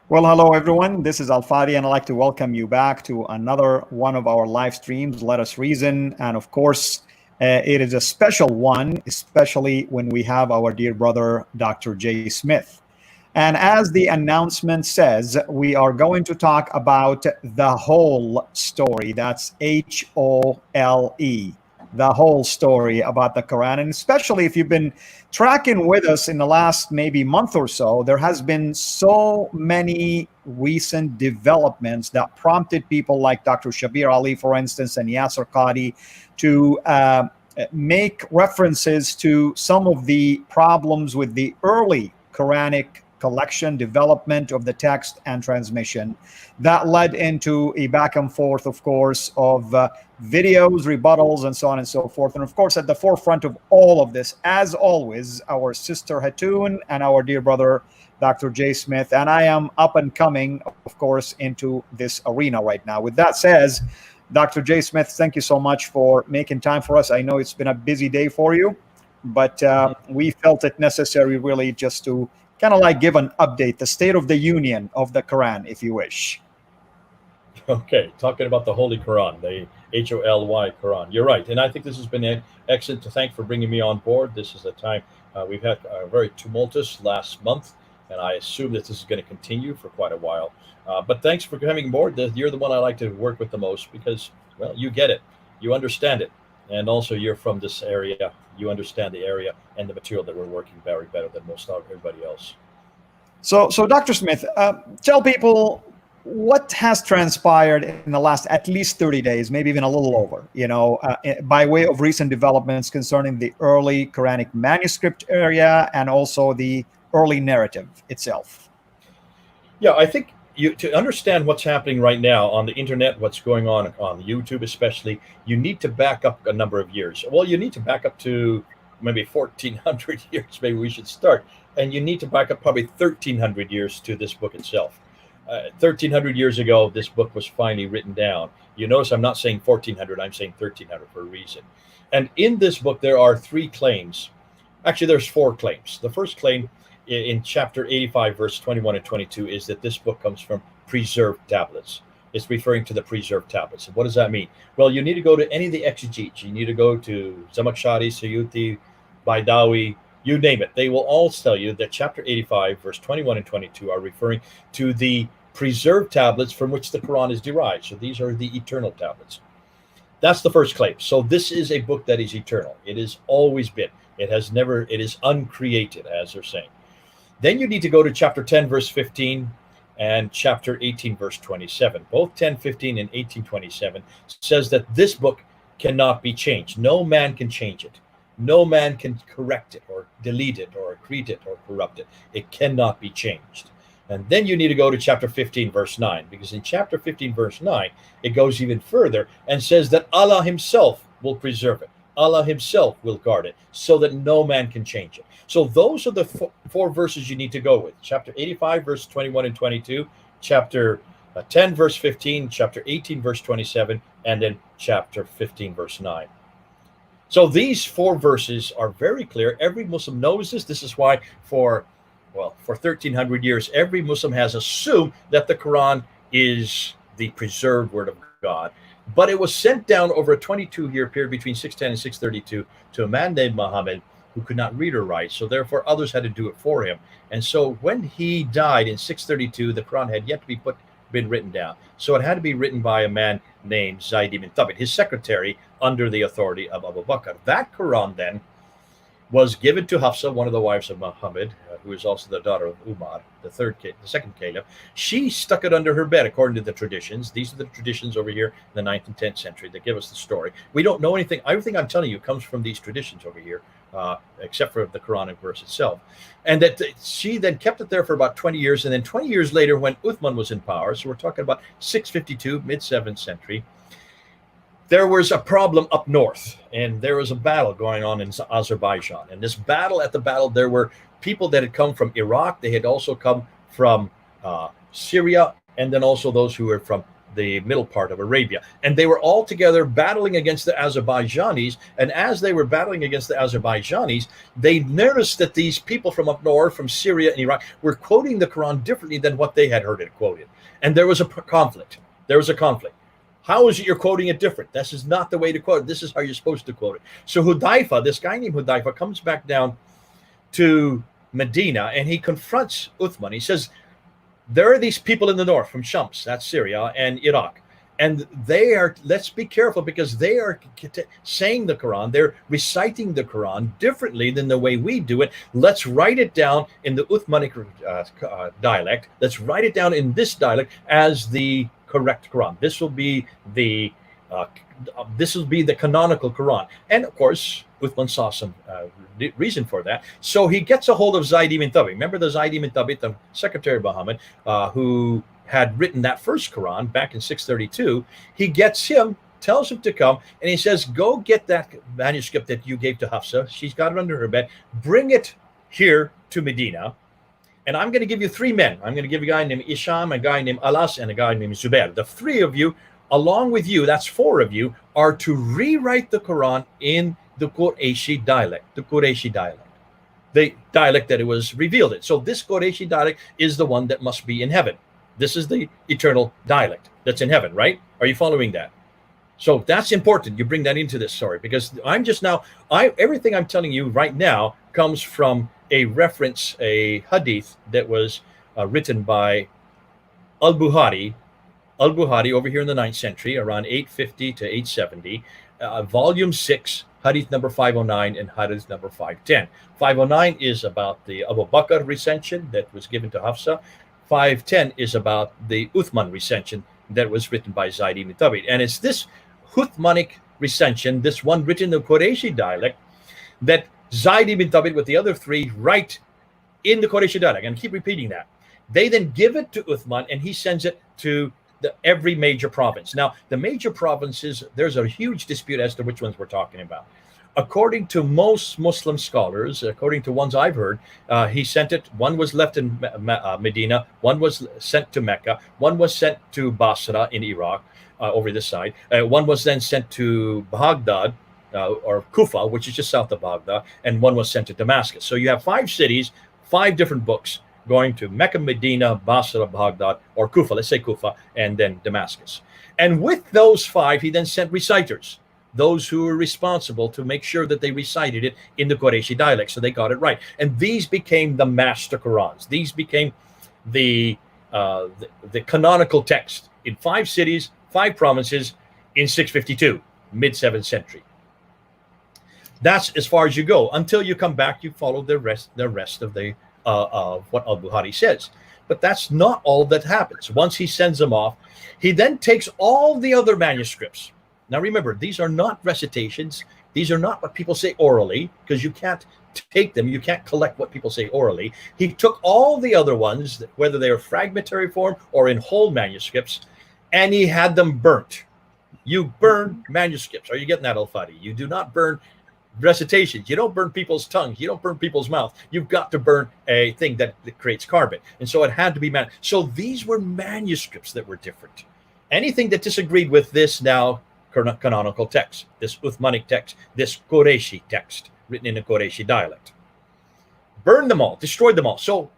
Well, hello everyone. This is Al Fadi, and I'd like to welcome you back to another one of our live streams, Let Us Reason. And of course, it is a special one, especially when we have our dear brother, Dr. J. Smith. And as the announcement says, we are going to talk about the whole story. That's HOLE, the whole story about the Quran. And especially if you've been tracking with us in the last maybe month or so, there has been so many recent developments that prompted people like Dr. Shabir Ali, for instance, and Yasser Qadi to make references to some of the problems with the early Quranic collection, development of the text, and transmission. That led into a back and forth, of course, of videos, rebuttals, and so on and so forth. And of course, at the forefront of all of this, as always, our sister Hatun and our dear brother, Dr. J. Smith. And I am up and coming, of course, into this arena right now. With that said, Dr. J. Smith, thank you so much for making time for us. I know it's been a busy day for you, but we felt it necessary really just to kind of like give an update, the state of the union of the Quran, if you wish. Okay, talking about the Holy Quran, the HOLY Quran. You're right, and I think this has been excellent. To thank for bringing me on board. This is a time we've had a very tumultuous last month, and I assume that this is going to continue for quite a while. But thanks for coming aboard. You're the one I like to work with the most because, well, you get it, you understand it, and also you're from this area. You understand the area and the material that we're working very better than most of everybody else. So Dr. Smith, tell people what has transpired in the last at least 30 days, maybe even a little over, by way of recent developments concerning the early Quranic manuscript area and also the early narrative itself. Yeah, I think to understand what's happening right now on the internet, what's going on YouTube especially, you need to back up a number of years. Well, you need to back up to maybe 1400 years, maybe we should start. And you need to back up probably 1300 years to this book itself. 1300 years ago, this book was finally written down. You notice I'm not saying 1400, I'm saying 1300 for a reason. And in this book, there are three claims. Actually, there's four claims. The first claim in chapter 85, verse 21 and 22 is that this book comes from preserved tablets. It's referring to the preserved tablets. And what does that mean? Well, you need to go to any of the exegetes. You need to go to Zamakhshari, Suyuti, Baidawi, you name it. They will all tell you that chapter 85, verse 21 and 22 are referring to the preserved tablets from which the Quran is derived. So these are the eternal tablets. That's the first claim. So this is a book that is eternal. It has always been. It is uncreated, as they're saying. Then you need to go to chapter 10, verse 15 and chapter 18, verse 27. Both 10, 15 and 18, 27 says that this book cannot be changed. No man can change it. No man can correct it or delete it or accrete it or corrupt it. It cannot be changed. And then you need to go to chapter 15, verse 9, because in chapter 15, verse 9, it goes even further and says that Allah himself will preserve it. Allah himself will guard it so that no man can change it. So those are the four verses you need to go with. Chapter 85, verse 21 and 22, chapter 10, verse 15, chapter 18, verse 27, and then chapter 15, verse 9. So these four verses are very clear. Every Muslim knows this. This is why for 1,300 years, every Muslim has assumed that the Quran is the preserved word of God. But it was sent down over a 22-year period between 610 and 632 to a man named Muhammad who could not read or write. So therefore, others had to do it for him. And so when he died in 632, the Quran had yet to be been written down. So it had to be written by a man named Zayd ibn Thabit, his secretary, under the authority of Abu Bakr. That Quran then was given to Hafsa, one of the wives of Muhammad, who is also the daughter of Umar, the second caliph. She stuck it under her bed, according to the traditions. These are the traditions over here in the 9th and 10th century that give us the story. We don't know anything. Everything I'm telling you comes from these traditions over here, except for the Quranic verse itself. And that she then kept it there for about 20 years. And then 20 years later, when Uthman was in power, so we're talking about 652, mid-7th century, there was a problem up north, and there was a battle going on in Azerbaijan. And this battle, there were people that had come from Iraq. They had also come from Syria, and then also those who were from the middle part of Arabia. And they were all together battling against the Azerbaijanis. And as they were battling against the Azerbaijanis, they noticed that these people from up north, from Syria and Iraq, were quoting the Quran differently than what they had heard it quoted. And there was a conflict. There was a conflict. How is it you're quoting it different? This is not the way to quote it. This is how you're supposed to quote it. So Hudayfa, this guy named Hudayfa, comes back down to Medina and he confronts Uthman. He says, there are these people in the north from Shams, that's Syria, and Iraq. And they are, let's be careful because they are saying the Quran, they're reciting the Quran differently than the way we do it. Let's write it down in the Uthmanic dialect. Let's write it down in this dialect as the correct Quran. This will be the canonical Quran. And of course, Uthman saw some reason for that. So he gets a hold of Zayd ibn Thabit. Remember the Zayd ibn Thabit, the secretary of Muhammad, who had written that first Quran back in 632. He gets him, tells him to come, and he says, go get that manuscript that you gave to Hafsa. She's got it under her bed. Bring it here to Medina. And I'm going to give you 3 men. I'm going to give a guy named Isham, a guy named Alas, and a guy named Zubair. The 3 of you, along with you, that's 4 of you, are to rewrite the Quran in the Qurayshi dialect, the dialect that it was revealed in. So this Qurayshi dialect is the one that must be in heaven. This is the eternal dialect that's in heaven, right? Are you following that? So that's important. You bring that into this story because everything I'm telling you right now comes from a reference, a hadith that was written by Al-Bukhari over here in the 9th century, around 850 to 870, volume 6, hadith number 509 and hadith number 510. 509 is about the Abu Bakr recension that was given to Hafsa. 510 is about the Uthman recension that was written by Zayd ibn Thabit. And it's this Uthmanic recension, this one written in the Qurayshi dialect, that Zayd ibn Thabit with the other 3 write in the Qurayshi dialect. And keep repeating that. They then give it to Uthman and he sends it to every major province. Now, the major provinces, there's a huge dispute as to which ones we're talking about. According to most Muslim scholars, according to ones I've heard, he sent it. One was left in Medina, one was sent to Mecca, one was sent to Basra in Iraq, over this side. One was then sent to Baghdad, or Kufa, which is just south of Baghdad, and one was sent to Damascus. So you have 5 cities, 5 different books going to Mecca, Medina, Basra, Baghdad, or Kufa, let's say Kufa, and then Damascus. And with those 5, he then sent reciters, those who were responsible to make sure that they recited it in the Qurayshi dialect, so they got it right. And these became the master Qurans. These became the canonical text in 5 cities, 5 provinces in 652, mid-7th century. That's as far as you go. Until you come back, you follow the rest of the of what Al-Bukhari says. But that's not all that happens. Once he sends them off, he then takes all the other manuscripts. Now remember, these are not recitations. These are not what people say orally, because you can't take them. You can't collect what people say orally. He took all the other ones, whether they were fragmentary form or in whole manuscripts, and he had them burnt. You burn manuscripts. Are you getting that, Al-Fadi? You do not burn recitations. You don't burn people's tongues. You don't burn people's mouth. You've got to burn a thing that creates carbon. And so it had to be So these were manuscripts that were different. Anything that disagreed with this now canonical text, this Uthmanic text, this Qurayshi text written in a Qurayshi dialect, burn them all, destroyed them all. So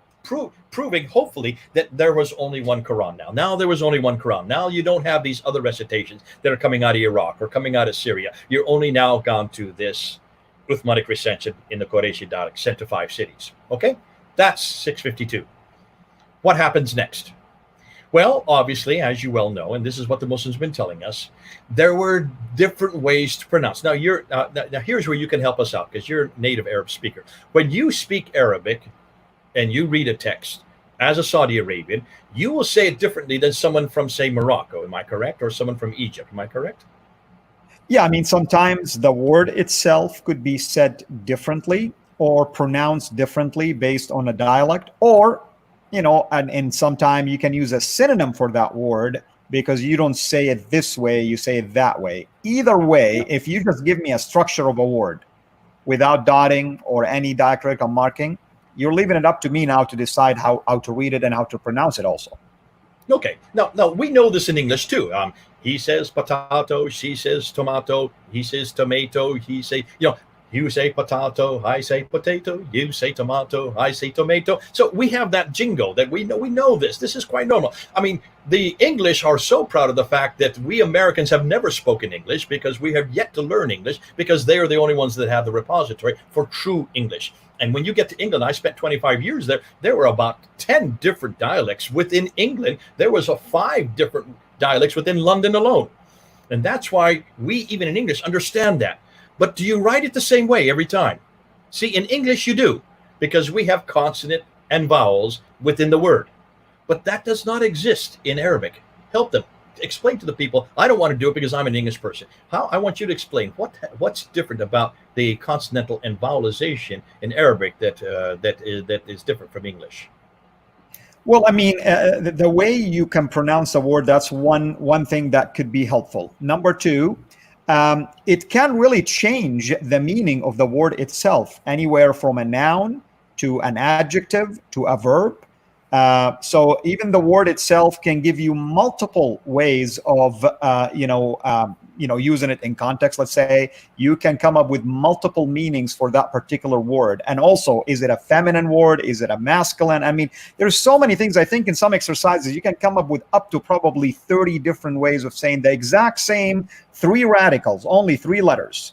proving hopefully that there was only one Quran now. Now there was only one Quran. Now you don't have these other recitations that are coming out of Iraq or coming out of Syria. You're only now gone to this Uthmanic recension in the Qurayshi dialect, sent to 5 cities. Okay, that's 652. What happens next? Well, obviously, as you well know, and this is what the Muslims have been telling us, there were different ways to pronounce. Now, now here's where you can help us out, because you're a native Arab speaker. When you speak Arabic and you read a text as a Saudi Arabian, you will say it differently than someone from, say, Morocco. Am I correct? Or someone from Egypt. Am I correct? Yeah, I mean, sometimes the word itself could be said differently or pronounced differently based on a dialect, or, you know, and sometimes you can use a synonym for that word because you don't say it this way, you say it that way. Either way, if you just give me a structure of a word without dotting or any diacritic or marking, you're leaving it up to me now to decide how to read it and how to pronounce it also. Okay. Now we know this in English too. He says potato, she says tomato, he says tomato, he say, you say potato, I say potato, you say tomato, I say tomato. So we have that jingle that we know. We know this. This is quite normal. I mean, the English are so proud of the fact that we Americans have never spoken English because we have yet to learn English because they are the only ones that have the repository for true English. And when you get to England, I spent 25 years there. There were about 10 different dialects within England. There was 5 different dialects within London alone. And that's why we, even in English, understand that. But do you write it the same way every time? See, in English you do, because we have consonant and vowels within the word. But that does not exist in Arabic. Help them. Explain to the people. I don't want to do it because I'm an English person. I want you to explain what's different about the consonantal and vowelization in Arabic that is different from English. Well, I mean, the way you can pronounce a word, that's one thing that could be helpful. Number two, it can really change the meaning of the word itself, anywhere from a noun to an adjective to a verb. So even the word itself can give you multiple ways of, using it in context. Let's say you can come up with multiple meanings for that particular word. And also, is it a feminine word? Is it a masculine? I mean, there's so many things. I think in some exercises, you can come up with up to probably 30 different ways of saying the exact same 3 radicals, only 3 letters.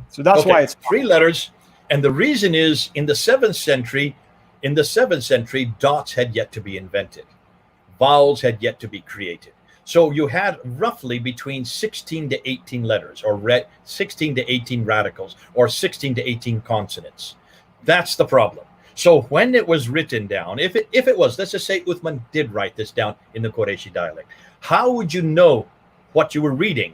So that's why it's 3 letters. And the reason is in the 7th century, dots had yet to be invented. Vowels had yet to be created. So you had roughly between 16 to 18 letters, or 16 to 18 radicals, or 16 to 18 consonants. That's the problem. So when it was written down, if it was, let's just say Uthman did write this down in the Qureshi dialect, how would you know what you were reading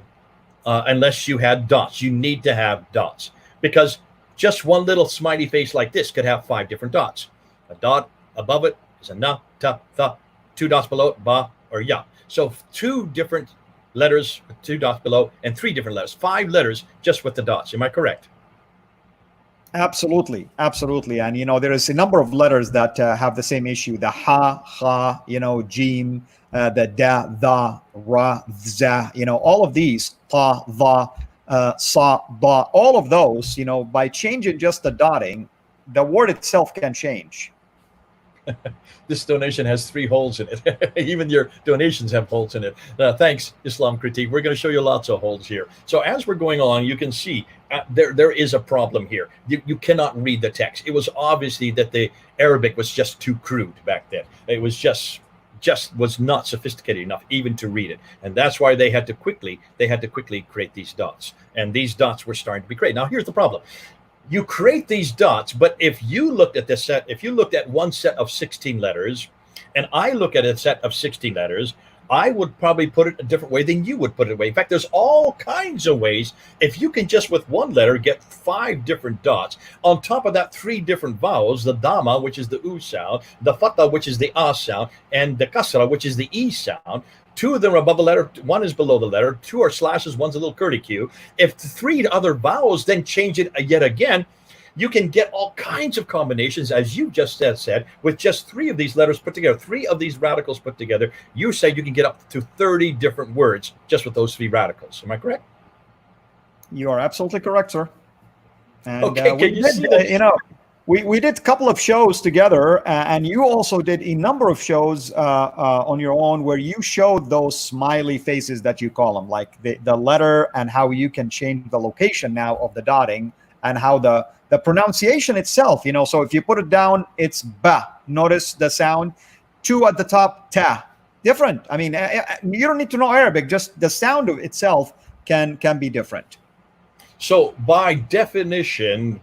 unless you had dots? You need to have dots, because just one little smiley face like this could have 5 different dots. A dot above it is a na, ta, tha. 2 dots below it, ba, or ya. So 2 different letters with 2 dots below, and 3 different letters. 5 letters just with the dots. Am I correct? Absolutely. And there is a number of letters that have the same issue. The ha, jim, the da, the, ra, za. All of these, ta, the, sa, ba. All of those, by changing just the dotting, the word itself can change. This donation has 3 holes in it. Even your donations have holes in it. Thanks, Islam Critique. We're going to show you lots of holes here. So as we're going along, you can see there is a problem here. You cannot read the text. It was obviously that the Arabic was just too crude back then. It was just was not sophisticated enough even to read it, and that's why they had to quickly create these dots, and these dots were starting to be created. Now here's the problem. You create these dots, but if you looked at one set of 16 letters, and I look at a set of 16 letters, I would probably put it a different way than you would put it away. In fact, there's all kinds of ways. If you can just with one letter get 5 different dots, on top of that 3 different vowels, the dama, which is the u sound, the fatha, which is the a sound, and the kasra, which is the e sound. 2 of them are above the letter, 1 is below the letter, 2 are slashes, 1's a little curlicue. If the 3 other vowels then change it yet again, you can get all kinds of combinations, as you just said, with just 3 of these letters put together, 3 of these radicals put together. You say you can get up to 30 different words just with those 3 radicals. Am I correct? You are absolutely correct, sir. And okay, we did a couple of shows together, and you also did a number of shows on your own where you showed those smiley faces that you call them, like the letter, and how you can change the location now of the dotting, and how the pronunciation itself, so if you put it down, it's ba. Notice the sound. 2 at the top, ta. Different. I mean, you don't need to know Arabic. Just the sound of itself can be different. So by definition,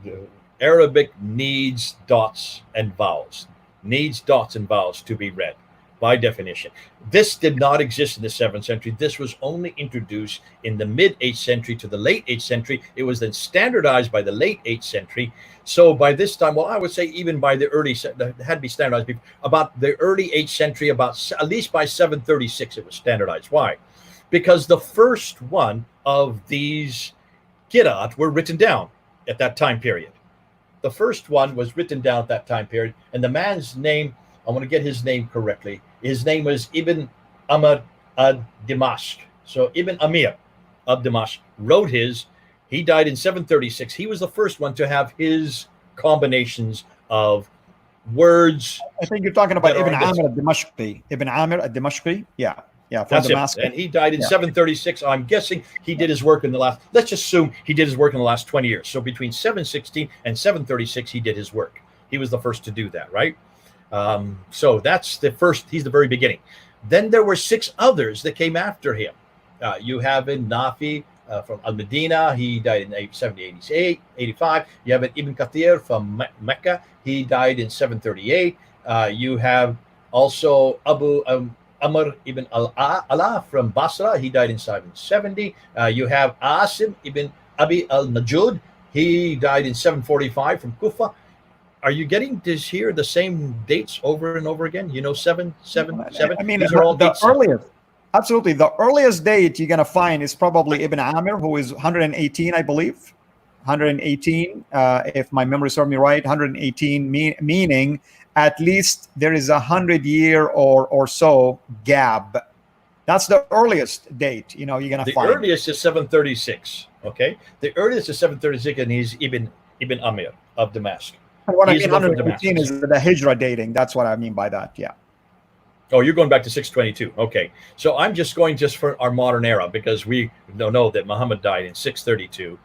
Arabic needs dots and vowels. Needs dots and vowels to be read, by definition. This did not exist in the 7th century. This was only introduced in the mid-8th century to the late 8th century. It was then standardized by the late 8th century. So by this time, well, I would say even by the early, it had to be standardized about the early 8th century, at least by 736, it was standardized. Why? Because the first one of these Qira'at were written down at that time period. The first one was written down at that time period, and the man's name, I want to get his name correctly. His name was Ibn Amr ad-Dimashq. So Ibn Amir of Dimashq wrote his. He died in 736. He was the first one to have his combinations of words I think you're talking about that are Ibn on this. Amir al-Dimashqi. Ibn Amir al-Dimashqi. Yeah. Yeah. From That's him. Damascus. And he died in Yeah. 736. I'm guessing he did his work in the last, let's assume he did his work in the last 20 years. So between 716 and 736, he did his work. He was the first to do that, right? So that's the first, he's the very beginning. Then there were 6 others that came after him. You have in Nafi from Al Medina, he died in 788, 85. You have Ibn Kathir from Mecca, he died in 738. You have also Abu Amr ibn al-Ala from Basra, he died in 770. You have Asim ibn Abi al-Najud, he died in 745 from Kufa. Are you getting this here, the same dates over and over again? You know, 777. I mean, these are all the dates. earliest, absolutely, the earliest date you're going to find is probably Ibn Amir, who is 118, I believe. 118, if my memory serves me right, 118, meaning at least there is 100-year or so gap. That's the earliest date, you're going to find. The earliest is 736, okay? The earliest is 736, and he's Ibn Amir of Damascus. And what He's I mean, the one from 118 is Damascus. the Hijra dating. That's what I mean by that, yeah. Oh, you're going back to 622. Okay. So I'm just going just for our modern era because we know that Muhammad died in 632.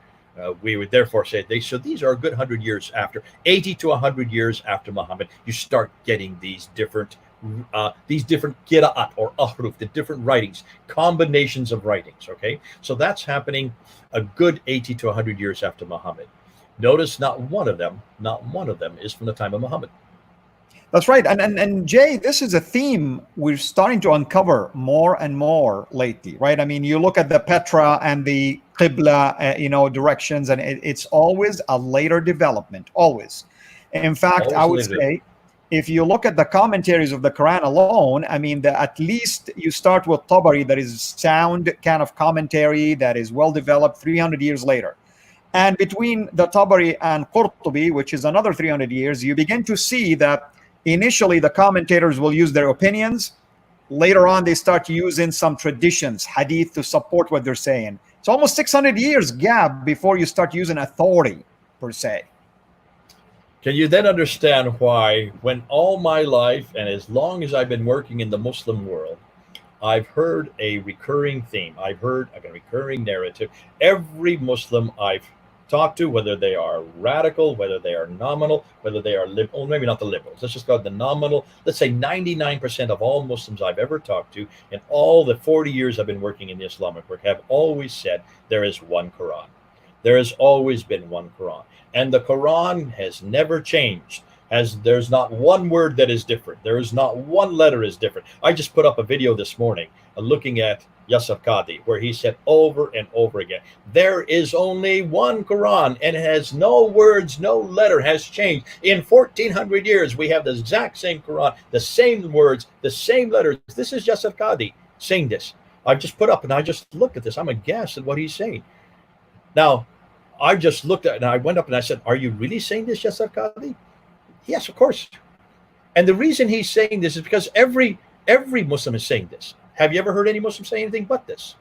We would therefore say so these are a good 100 years after, 80 to 100 years after Muhammad, you start getting these different qira'at or ahruf, the different writings, combinations of writings, okay? So that's happening a good 80 to 100 years after Muhammad. Notice not one of them is from the time of Muhammad. That's right. And Jay, this is a theme we're starting to uncover more and more lately, right? I mean, you look at the Petra and the Qibla, directions, and it's always a later development, always. In fact, I would say, if you look at the commentaries of the Quran alone, I mean, at least you start with Tabari, that is sound kind of commentary that is well developed 300 years later. And between the Tabari and Qurtubi, which is another 300 years, you begin to see that initially the commentators will use their opinions. Later on, they start using some traditions, hadith, to support what they're saying. It's almost 600 years gap before you start using authority, per se. Can you then understand why, when all my life and as long as I've been working in the Muslim world, I've heard a recurring theme. I've heard a recurring narrative. Every Muslim I've talked to, whether they are radical, whether they are nominal, whether they are liberal, maybe not the liberals, let's just go the nominal. Let's say 99% of all Muslims I've ever talked to in all the 40 years I've been working in the Islamic work have always said there is one Quran. There has always been one Quran. And the Quran has never changed. There's not one word that is different. There is not one letter is different. I just put up a video this morning looking at Yasir Qadhi, where he said over and over again, there is only one Quran and it has no words, no letter has changed. In 1400 years, we have the exact same Quran, the same words, the same letters. This is Yasir Qadhi saying this. I just put up and I just looked at this. I'm aghast at what he's saying. Now, I just looked at it and I went up and I said, are you really saying this, Yasir Qadhi? Yes, of course. And the reason he's saying this is because every Muslim is saying this. Have you ever heard any Muslim say anything but this?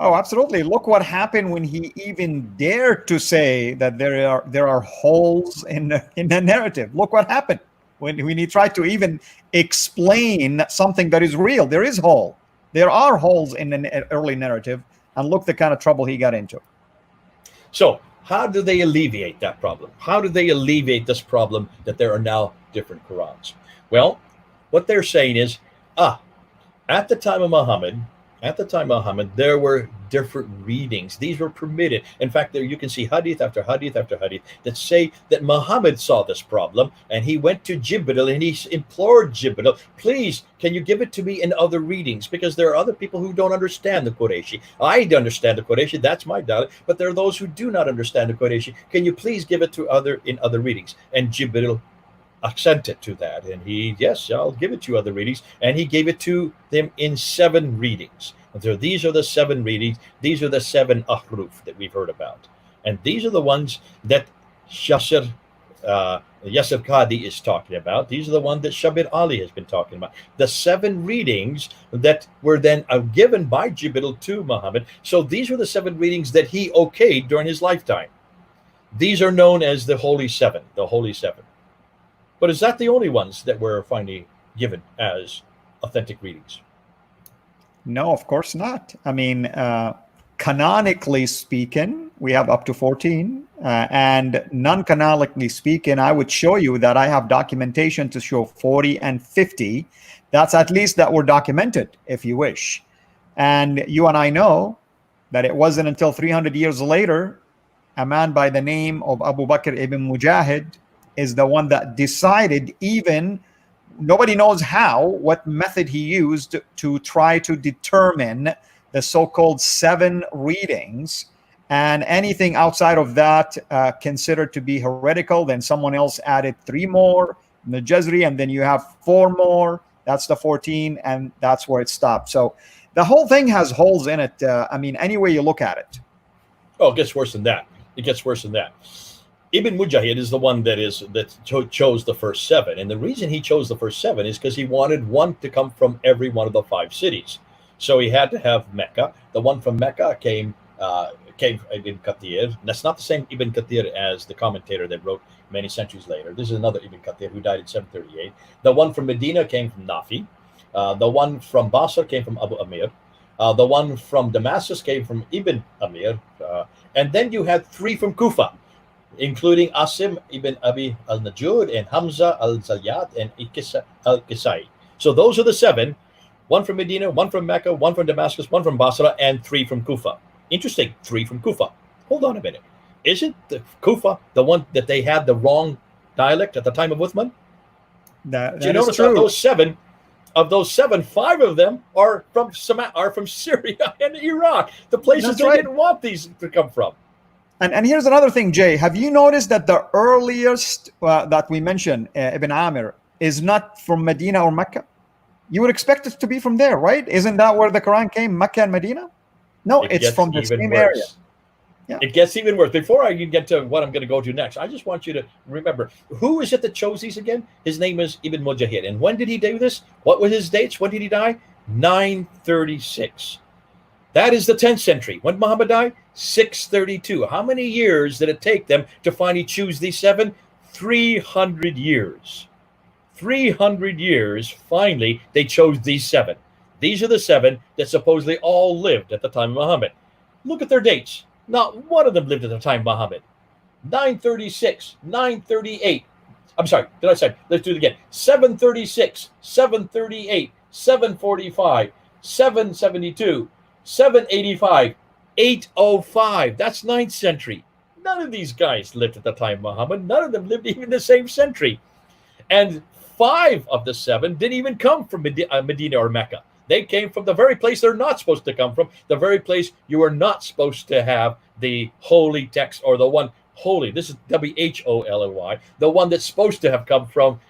Oh, absolutely. Look what happened when he even dared to say that there are holes in the narrative. Look what happened when he tried to even explain something that is real. There is hole. There are holes in the early narrative, and look the kind of trouble he got into. So how do they alleviate that problem? How do they alleviate this problem that there are now different Qurans? Well, what they're saying is, at the time of Muhammad, there were different readings. These were permitted. In fact, there you can see hadith after hadith after hadith that say that Muhammad saw this problem and he went to Jibril and he implored Jibril, please, can you give it to me in other readings? Because there are other people who don't understand the Qurayshi. I understand the Qurayshi, that's my doubt, but there are those who do not understand the Qurayshi. Can you please give it to in other readings? And Jibril assented to that, and yes, I'll give it to other readings, and he gave it to them in 7 readings. And so these are the 7 readings. These are the 7 ahruf that we've heard about, and these are the ones that Yasir Yusuf Qadi is talking about. These are the ones that Shabir Ali has been talking about. The 7 readings that were then given by Jibril to Muhammad. So these were the 7 readings that he okayed during his lifetime. These are known as the Holy Seven, the Holy Seven. But is that the only ones that were finally given as authentic readings? No, of course not. I mean, canonically speaking, we have up to 14. And non-canonically speaking, I would show you that I have documentation to show 40 and 50. That's at least that were documented, if you wish. And you and I know that it wasn't until 300 years later, a man by the name of Abu Bakr ibn Mujahid is the one that decided, even nobody knows how, what method he used to try to determine the so-called 7 readings, and anything outside of that considered to be heretical. Then someone else added 3 more in the Jazri, and then you have 4 more. That's the 14, and that's where it stopped. So the whole thing has holes in it. I mean, any way you look at it. Oh, it gets worse than that. It gets worse than that. Ibn Mujahid is the one that chose the first 7, and the reason he chose the first 7 is because he wanted one to come from every one of the 5 cities. So he had to have Mecca. The one from Mecca came Ibn Kathir. That's not the same Ibn Kathir as the commentator that wrote many centuries later. This is another Ibn Kathir who died in 738. The one from Medina came from Nafi. The one from Basra came from Abu Amir. The one from Damascus came from Ibn Amir. And then you had 3 from Kufa, including Asim ibn Abi al-Najud and Hamza al-Zayyat and Ikisa al-Kisai. So those are the 7, 1 from Medina, 1 from Mecca, 1 from Damascus, 1 from Basra, and 3 from Kufa. Interesting, 3 from Kufa. Hold on a minute. Isn't the Kufa the one that they had the wrong dialect at the time of Uthman? That you notice true. Of those 7, 5 of them are from Syria and Iraq, the places they didn't want these to come from. And here's another thing, Jay. Have you noticed that the earliest that we mentioned, Ibn Amir, is not from Medina or Mecca? You would expect it to be from there, right? Isn't that where the Quran came, Mecca and Medina? No, it's from the same area. Yeah. It gets even worse. Before I get to what I'm going to go to next, I just want you to remember, who is it that chose these again? His name is Ibn Mujahid. And when did he do this? What were his dates? When did he die? 936. That is the 10th century. When did Muhammad die? 632. How many years did it take them to finally choose these 7? 300 years. 300 years, finally, they chose these 7. These are the 7 that supposedly all lived at the time of Muhammad. Look at their dates. Not one of them lived at the time of Muhammad. 936, 938. I'm sorry, did I say? Let's do it again. 736, 738, 745, 772, 785, 805. That's 9th century. None of these guys lived at the time of Muhammad. None of them lived even the same century. And 5 of the 7 didn't even come from Medina or Mecca. They came from the very place they're not supposed to come from, the very place you are not supposed to have the holy text, or the one holy. This is Wholy, the one that's supposed to have come from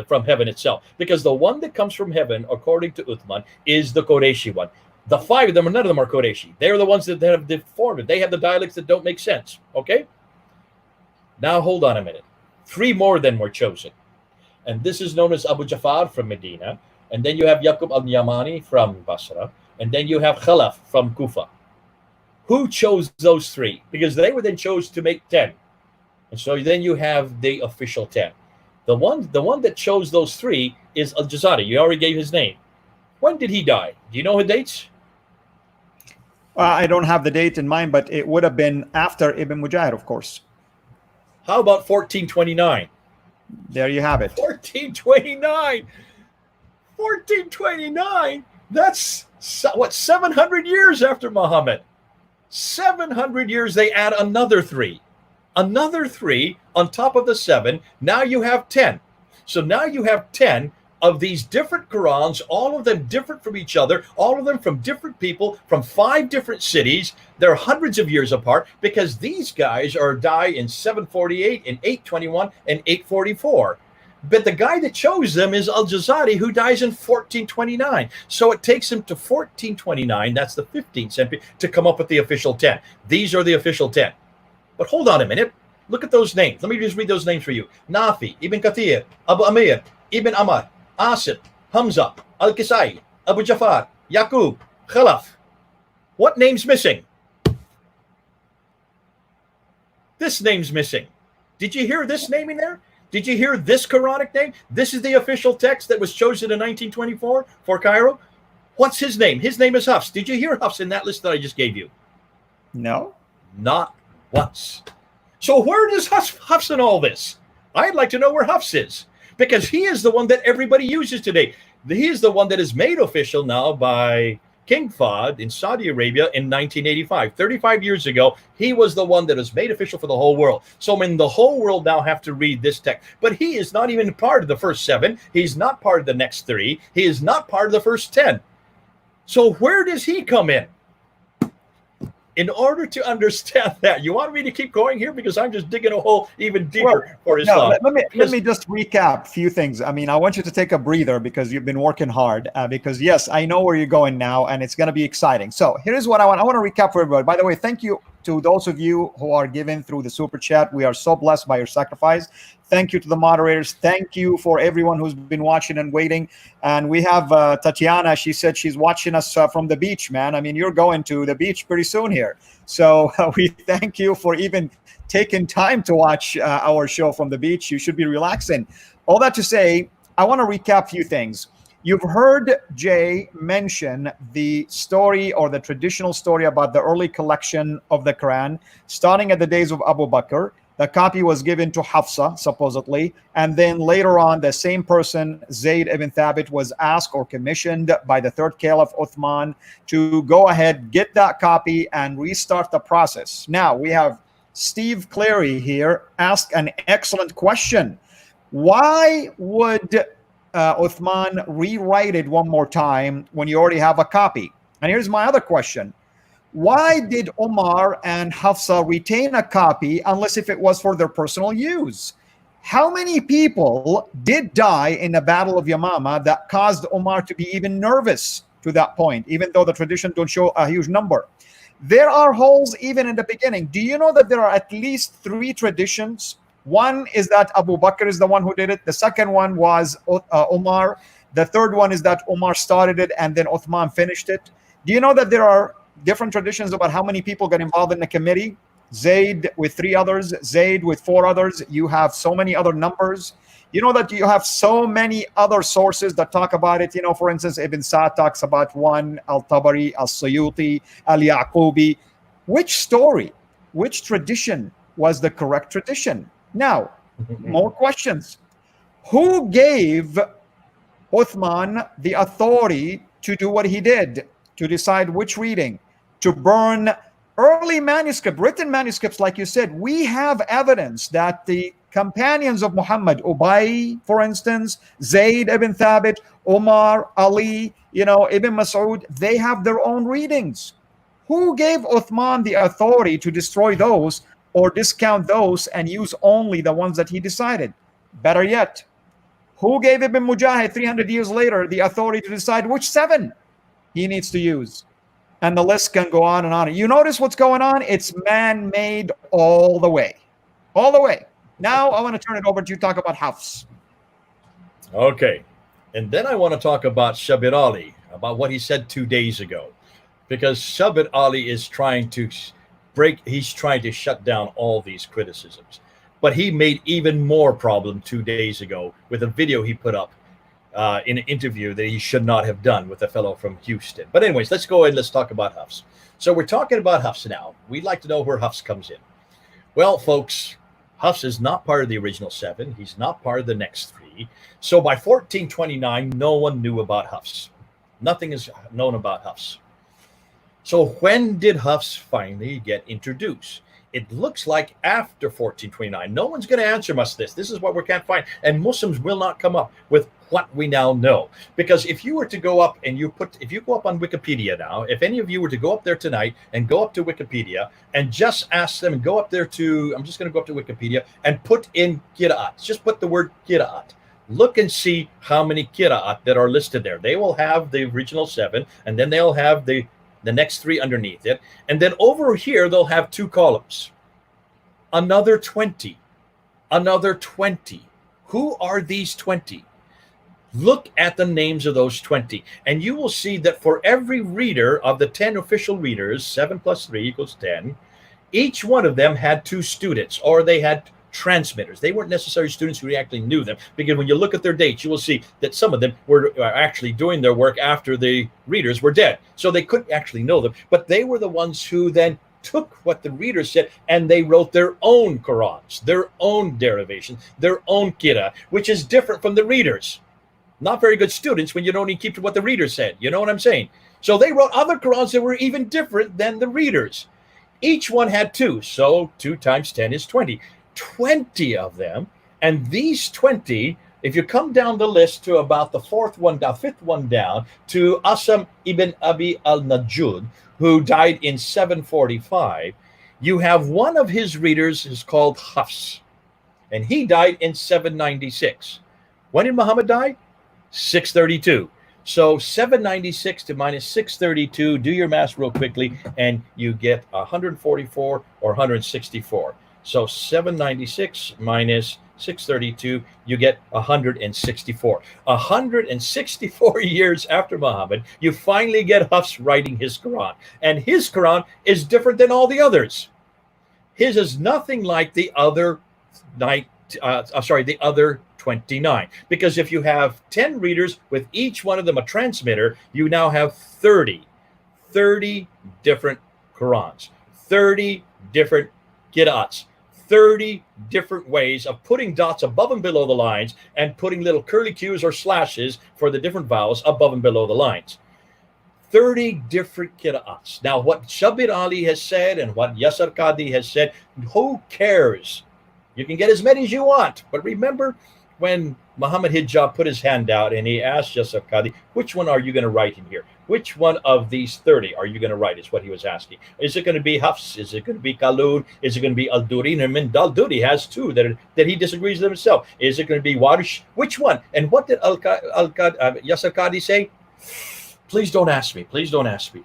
from heaven itself. Because the one that comes from heaven, according to Uthman, is the Qureshi one. The 5 of them, none of them are Qureshi. They're the ones that have deformed it. They have the dialects that don't make sense. Okay? Now hold on a minute. 3 more then were chosen. And this is known as Abu Jafar from Medina. And then you have Yaqub al-Yamani from Basra. And then you have Khalaf from Kufa. Who chose those 3? Because they were then chose to make 10. And so then you have the official 10. The one that chose those 3 is Al-Jazari. You already gave his name. When did he die? Do you know his dates? I don't have the date in mind, but it would have been after Ibn Mujahid, of course. How about 1429? There you have it. 1429. 1429. That's what, 700 years after Muhammad. 700 years, they add another 3. Another 3 on top of the 7. Now you have 10. So now you have 10 of these different Qurans, all of them different from each other, all of them from different people, from 5 different cities. They're hundreds of years apart because these guys die in 748, and 821, and 844. But the guy that chose them is Al-Jazari, who dies in 1429. So it takes him to 1429, that's the 15th century, to come up with the official 10. These are the official 10. But hold on a minute. Look at those names. Let me just read those names for you. Nafi, Ibn Kathir, Abu Amir, Ibn Amar, Asim, Hamza, Al-Kisai, Abu Jafar, Yaqub, Khalaf. What name's missing? This name's missing. Did you hear this name in there? Did you hear this Quranic name? This is the official text that was chosen in 1924 for Cairo. What's his name? His name is Hafs. Did you hear Hafs in that list that I just gave you? No. Not once. So where does Hafs in all this? I'd like to know where Hafs is, because he is the one that everybody uses today. He is the one that is made official now by King Fahd in Saudi Arabia in 1985. 35 years ago, he was the one that was made official for the whole world. So I mean, the whole world now have to read this text. But he is not even part of the first 7. He's not part of the next 3. He is not part of the first 10. So where does he come in? In order to understand that, you want me to keep going here, because I'm just digging a hole even deeper for Islam. No, let me just recap a few things. I mean, I want you to take a breather because you've been working hard. Because yes, I know where you're going now, and it's going to be exciting. So here's what I want. I want to recap for everybody. By the way, thank you to those of you who are giving through the super chat. We are so blessed by your sacrifice. Thank you to the moderators. Thank you for everyone who's been watching and waiting. And we have Tatiana. She said she's watching us from the beach, man. I mean, you're going to the beach pretty soon here. So we thank you for even taking time to watch our show from the beach. You should be relaxing. All that to say, I want to recap a few things. You've heard Jay mention the story, or the traditional story, about the early collection of the Quran, starting at the days of Abu Bakr. The copy was given to Hafsa, supposedly. And then later on, the same person, Zayd ibn Thabit, was asked or commissioned by the third caliph, Uthman, to go ahead, get that copy, and restart the process. Now, we have Steve Clary here ask an excellent question. Why would Uthman rewrite it one more time when you already have a copy? And here's my other question. Why did Omar and Hafsa retain a copy unless if it was for their personal use? How many people did die in the Battle of Yamama that caused Omar to be even nervous to that point, even though the tradition don't show a huge number? There are holes even in the beginning. Do you know that there are at least 3 traditions? One is that Abu Bakr is the one who did it. The second one was Omar. The third one is that Omar started it and then Uthman finished it. Do you know that there are different traditions about how many people got involved in the committee? Zayd with 3 others, Zayd with 4 others. You have so many other numbers. You know that you have so many other sources that talk about it. You know, for instance, Ibn Sa'd talks about 1, Al-Tabari, Al-Suyuti, Al-Yaqubi. Which story, which tradition was the correct tradition? Now, more questions. Who gave Uthman the authority to do what he did, to decide which reading, to burn early manuscript, written manuscripts? Like you said, we have evidence that the companions of Muhammad, Ubay, for instance, Zayd ibn Thabit, Omar, Ali, Ibn Mas'ud, they have their own readings. Who gave Uthman the authority to destroy those or discount those and use only the ones that he decided? Better yet, who gave Ibn Mujahid 300 years later the authority to decide which 7 he needs to use? And the list can go on and on. You notice what's going on? It's man-made all the way. All the way. Now I want to turn it over to you to talk about Hafs. Okay. And then I want to talk about Shabir Ali, about what he said 2 days ago. Because Shabir Ali is trying to shut down all these criticisms. But he made even more problem 2 days ago with a video he put up in an interview that he should not have done with a fellow from Houston. But anyways, let's go ahead and let's talk about Hafs. So we're talking about Hafs now. We'd like to know where Hafs comes in. Well, folks, Hafs is not part of the original 7. He's not part of the next 3. So by 1429, no one knew about Hafs. Nothing is known about Hafs. So when did Hafs finally get introduced? It looks like after 1429. No one's going to answer us this. This is what we can't find. And Muslims will not come up with what we now know. Because if you were to go up and if you go up on Wikipedia now, if any of you were to go up there tonight and go up to Wikipedia and just ask them and go up there to, I'm just going to go up to Wikipedia and put in Qira'at. Just put the word Qira'at. Look and see how many Qira'at that are listed there. They will have the original 7, and then they'll have the next 3 underneath it. And then over here, they'll have 2 columns. Another 20. Another 20. Who are these 20? Look at the names of those 20, and you will see that for every reader of the 10 official readers, 7 plus 3 equals 10, each one of them had 2 students, or they had transmitters. They weren't necessarily students who actually knew them, because when you look at their dates, you will see that some of them were actually doing their work after the readers were dead. So they couldn't actually know them, but they were the ones who then took what the readers said and they wrote their own Qurans, their own derivations, their own Qira, which is different from the readers. Not very good students when you don't even keep to what the reader said. You know what I'm saying? So they wrote other Qurans that were even different than the readers. Each one had 2. So 2 times 10 is 20. 20 of them. And these 20, if you come down the list to about the fifth one down, to Asam ibn Abi al-Najud, who died in 745, you have one of his readers is called Hafs. And he died in 796. When did Muhammad die? 632. So 796 to minus 632, do your math real quickly, and you get 144 or 164. So 796 minus 632, you get 164. 164 years after Muhammad, you finally get Hafs writing his Quran. And his Quran is different than all the others. His is nothing like the other the other 29, because if you have 10 readers with each one of them a transmitter, you now have 30 different Qurans, 30 different qira'ats, 30 different ways of putting dots above and below the lines and putting little curly cues or slashes for the different vowels above and below the lines. 30 different qira'ats. Now, what Shabir Ali has said and what Yasir Qadi has said, who cares? You can get as many as you want, but remember when Muhammad Hijab put his hand out and he asked Yasir Qadi, which one are you going to write in here? Which one of these 30 are you going to write, is what he was asking. Is it going to be Hafs? Is it going to be Qalun? Is it going to be Al-Duri? I mean, Al-Duri has 2 that he disagrees with himself. Is it going to be Warish? Which one? And what did Yasir Qadi say? Please don't ask me. Please don't ask me.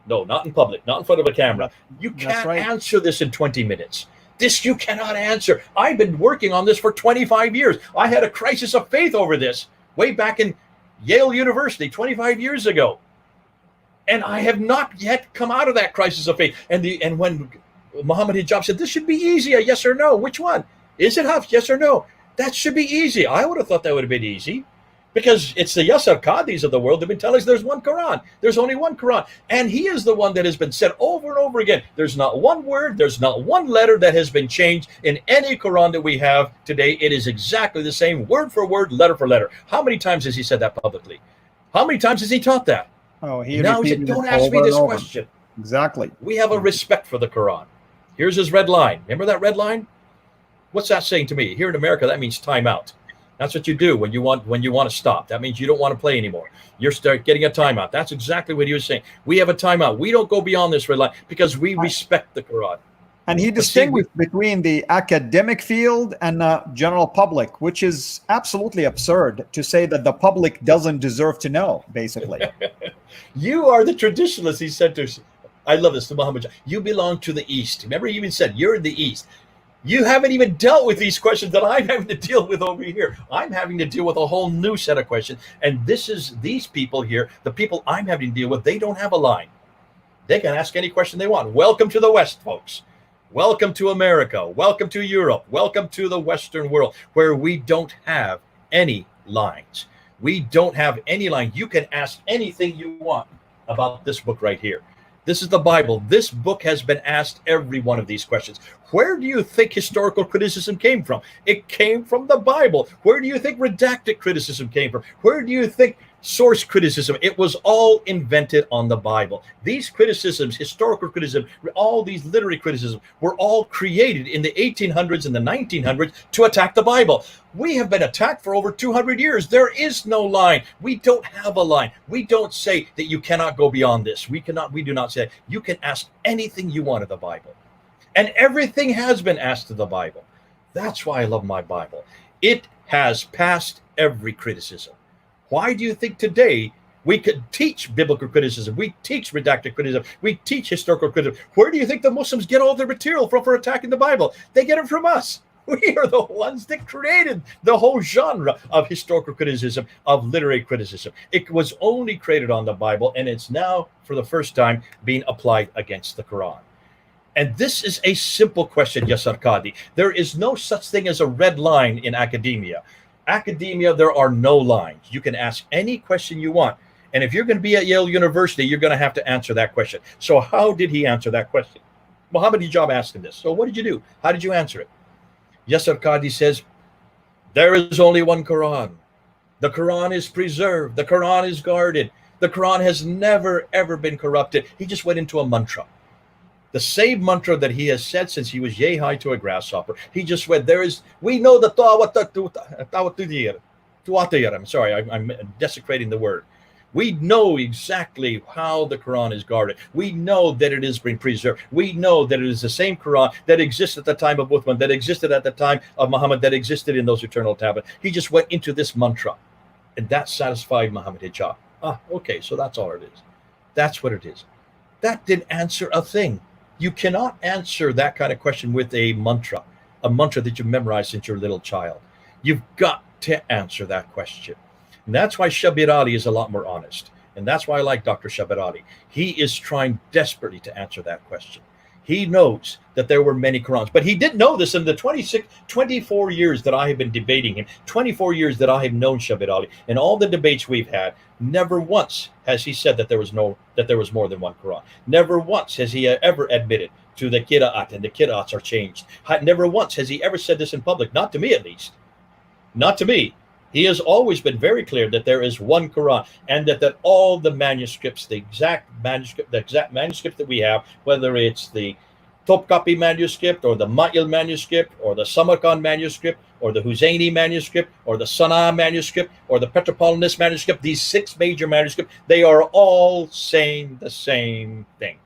No, not in public, not in front of a camera. You can't answer this in 20 minutes. This you cannot answer. I've been working on this for 25 years. I had a crisis of faith over this way back in Yale University 25 years ago. And I have not yet come out of that crisis of faith. And when Muhammad Hijab said, this should be easy, a yes or no, which one? Is it Hafs, yes or no? That should be easy. I would have thought that would have been easy, because it's the Yasir Qadis of the world that have been telling us there's one Quran. There's only one Quran. And he is the one that has been said over and over again. There's not one word, there's not one letter that has been changed in any Quran that we have today. It is exactly the same, word for word, letter for letter. How many times has he said that publicly? How many times has he taught that? Oh, he now he said, don't ask me this question. Exactly. We have a respect for the Quran. Here's his red line. Remember that red line? What's that saying to me? Here in America, that means time out. That's what you do when you want to stop. That means you don't want to play anymore. You're start getting a timeout. That's exactly what he was saying. We have a timeout. We don't go beyond this red line because we respect the Quran. And he distinguished between the academic field and the general public, which is absolutely absurd to say that the public doesn't deserve to know, basically. You are the traditionalist, he said to, I love this, to Muhammad. You belong to the East. Remember, he even said, you're in the East. You haven't even dealt with these questions that I'm having to deal with over here. I'm having to deal with a whole new set of questions. And these people here, the people I'm having to deal with, they don't have a line. They can ask any question they want. Welcome to the West, folks. Welcome to America. Welcome to Europe. Welcome to the Western world, where we don't have any lines. We don't have any line. You can ask anything you want about this book right here. This is the Bible. This book has been asked every one of these questions. Where do you think historical criticism came from? It came from the Bible. Where do you think redacted criticism came from? Where do you think source criticism? It was all invented on the Bible. These criticisms, historical criticism, all these literary criticisms were all created in the 1800s and the 1900s to attack the Bible. We have been attacked for over 200 years. There is no line. We don't have a line. We don't say that you cannot go beyond this. We do not say you can ask anything you want of the Bible. And everything has been asked of the Bible. That's why I love my Bible. It has passed every criticism. Why do you think today We could teach biblical criticism. We teach redacted criticism. We teach historical criticism. Where do you think the Muslims get all their material from for attacking the Bible? They get it from us. We are the ones that created the whole genre of historical criticism, of literary criticism. It was only created on the Bible, and it's now, for the first time, being applied against the Quran. And this is a simple question, Yasser Qadi. There is no such thing as a red line in academia. Academia, there are no lines. You can ask any question you want. And if you're going to be at Yale University, you're going to have to answer that question. So how did he answer that question? Muhammad Hijab asked him this. So what did you do? How did you answer it? Yasser Qadi says, there is only one Quran. The Quran is preserved. The Quran is guarded. The Quran has never, ever been corrupted. He just went into a mantra. The same mantra that he has said since he was yay high to a grasshopper. He just went, we know the I'm sorry, I'm desecrating the word. We know exactly how the Quran is guarded. We know that it is being preserved. We know that it is the same Quran that existed at the time of Uthman, that existed at the time of Muhammad, that existed in those eternal tablets. He just went into this mantra, and that satisfied Muhammad Hijab. Okay, so that's all it is. That's what it is. That didn't answer a thing. You cannot answer that kind of question with a mantra that you memorized since you're a little child. You've got to answer that question. And that's why Shabir Ali is a lot more honest. And that's why I like Dr. Shabir Ali. He is trying desperately to answer that question. He knows that there were many Qurans, but he didn't know this in the 24 years that I have been debating him, 24 years that I have known Shabir Ali, and all the debates we've had. Never once has he said that there was more than one Quran. Never once has he ever admitted to the Qira'at and the Qira'ats are changed. Never once has he ever said this in public, not to me at least. Not to me. He has always been very clear that there is one Quran, and that all the manuscripts, the exact manuscript that we have, whether it's the Topkapi manuscript or the Ma'il manuscript or the Samarkand manuscript or the Husseini manuscript or the Sana'a manuscript or the Petropolitan manuscript, these 6 major manuscripts, they are all saying the same thing.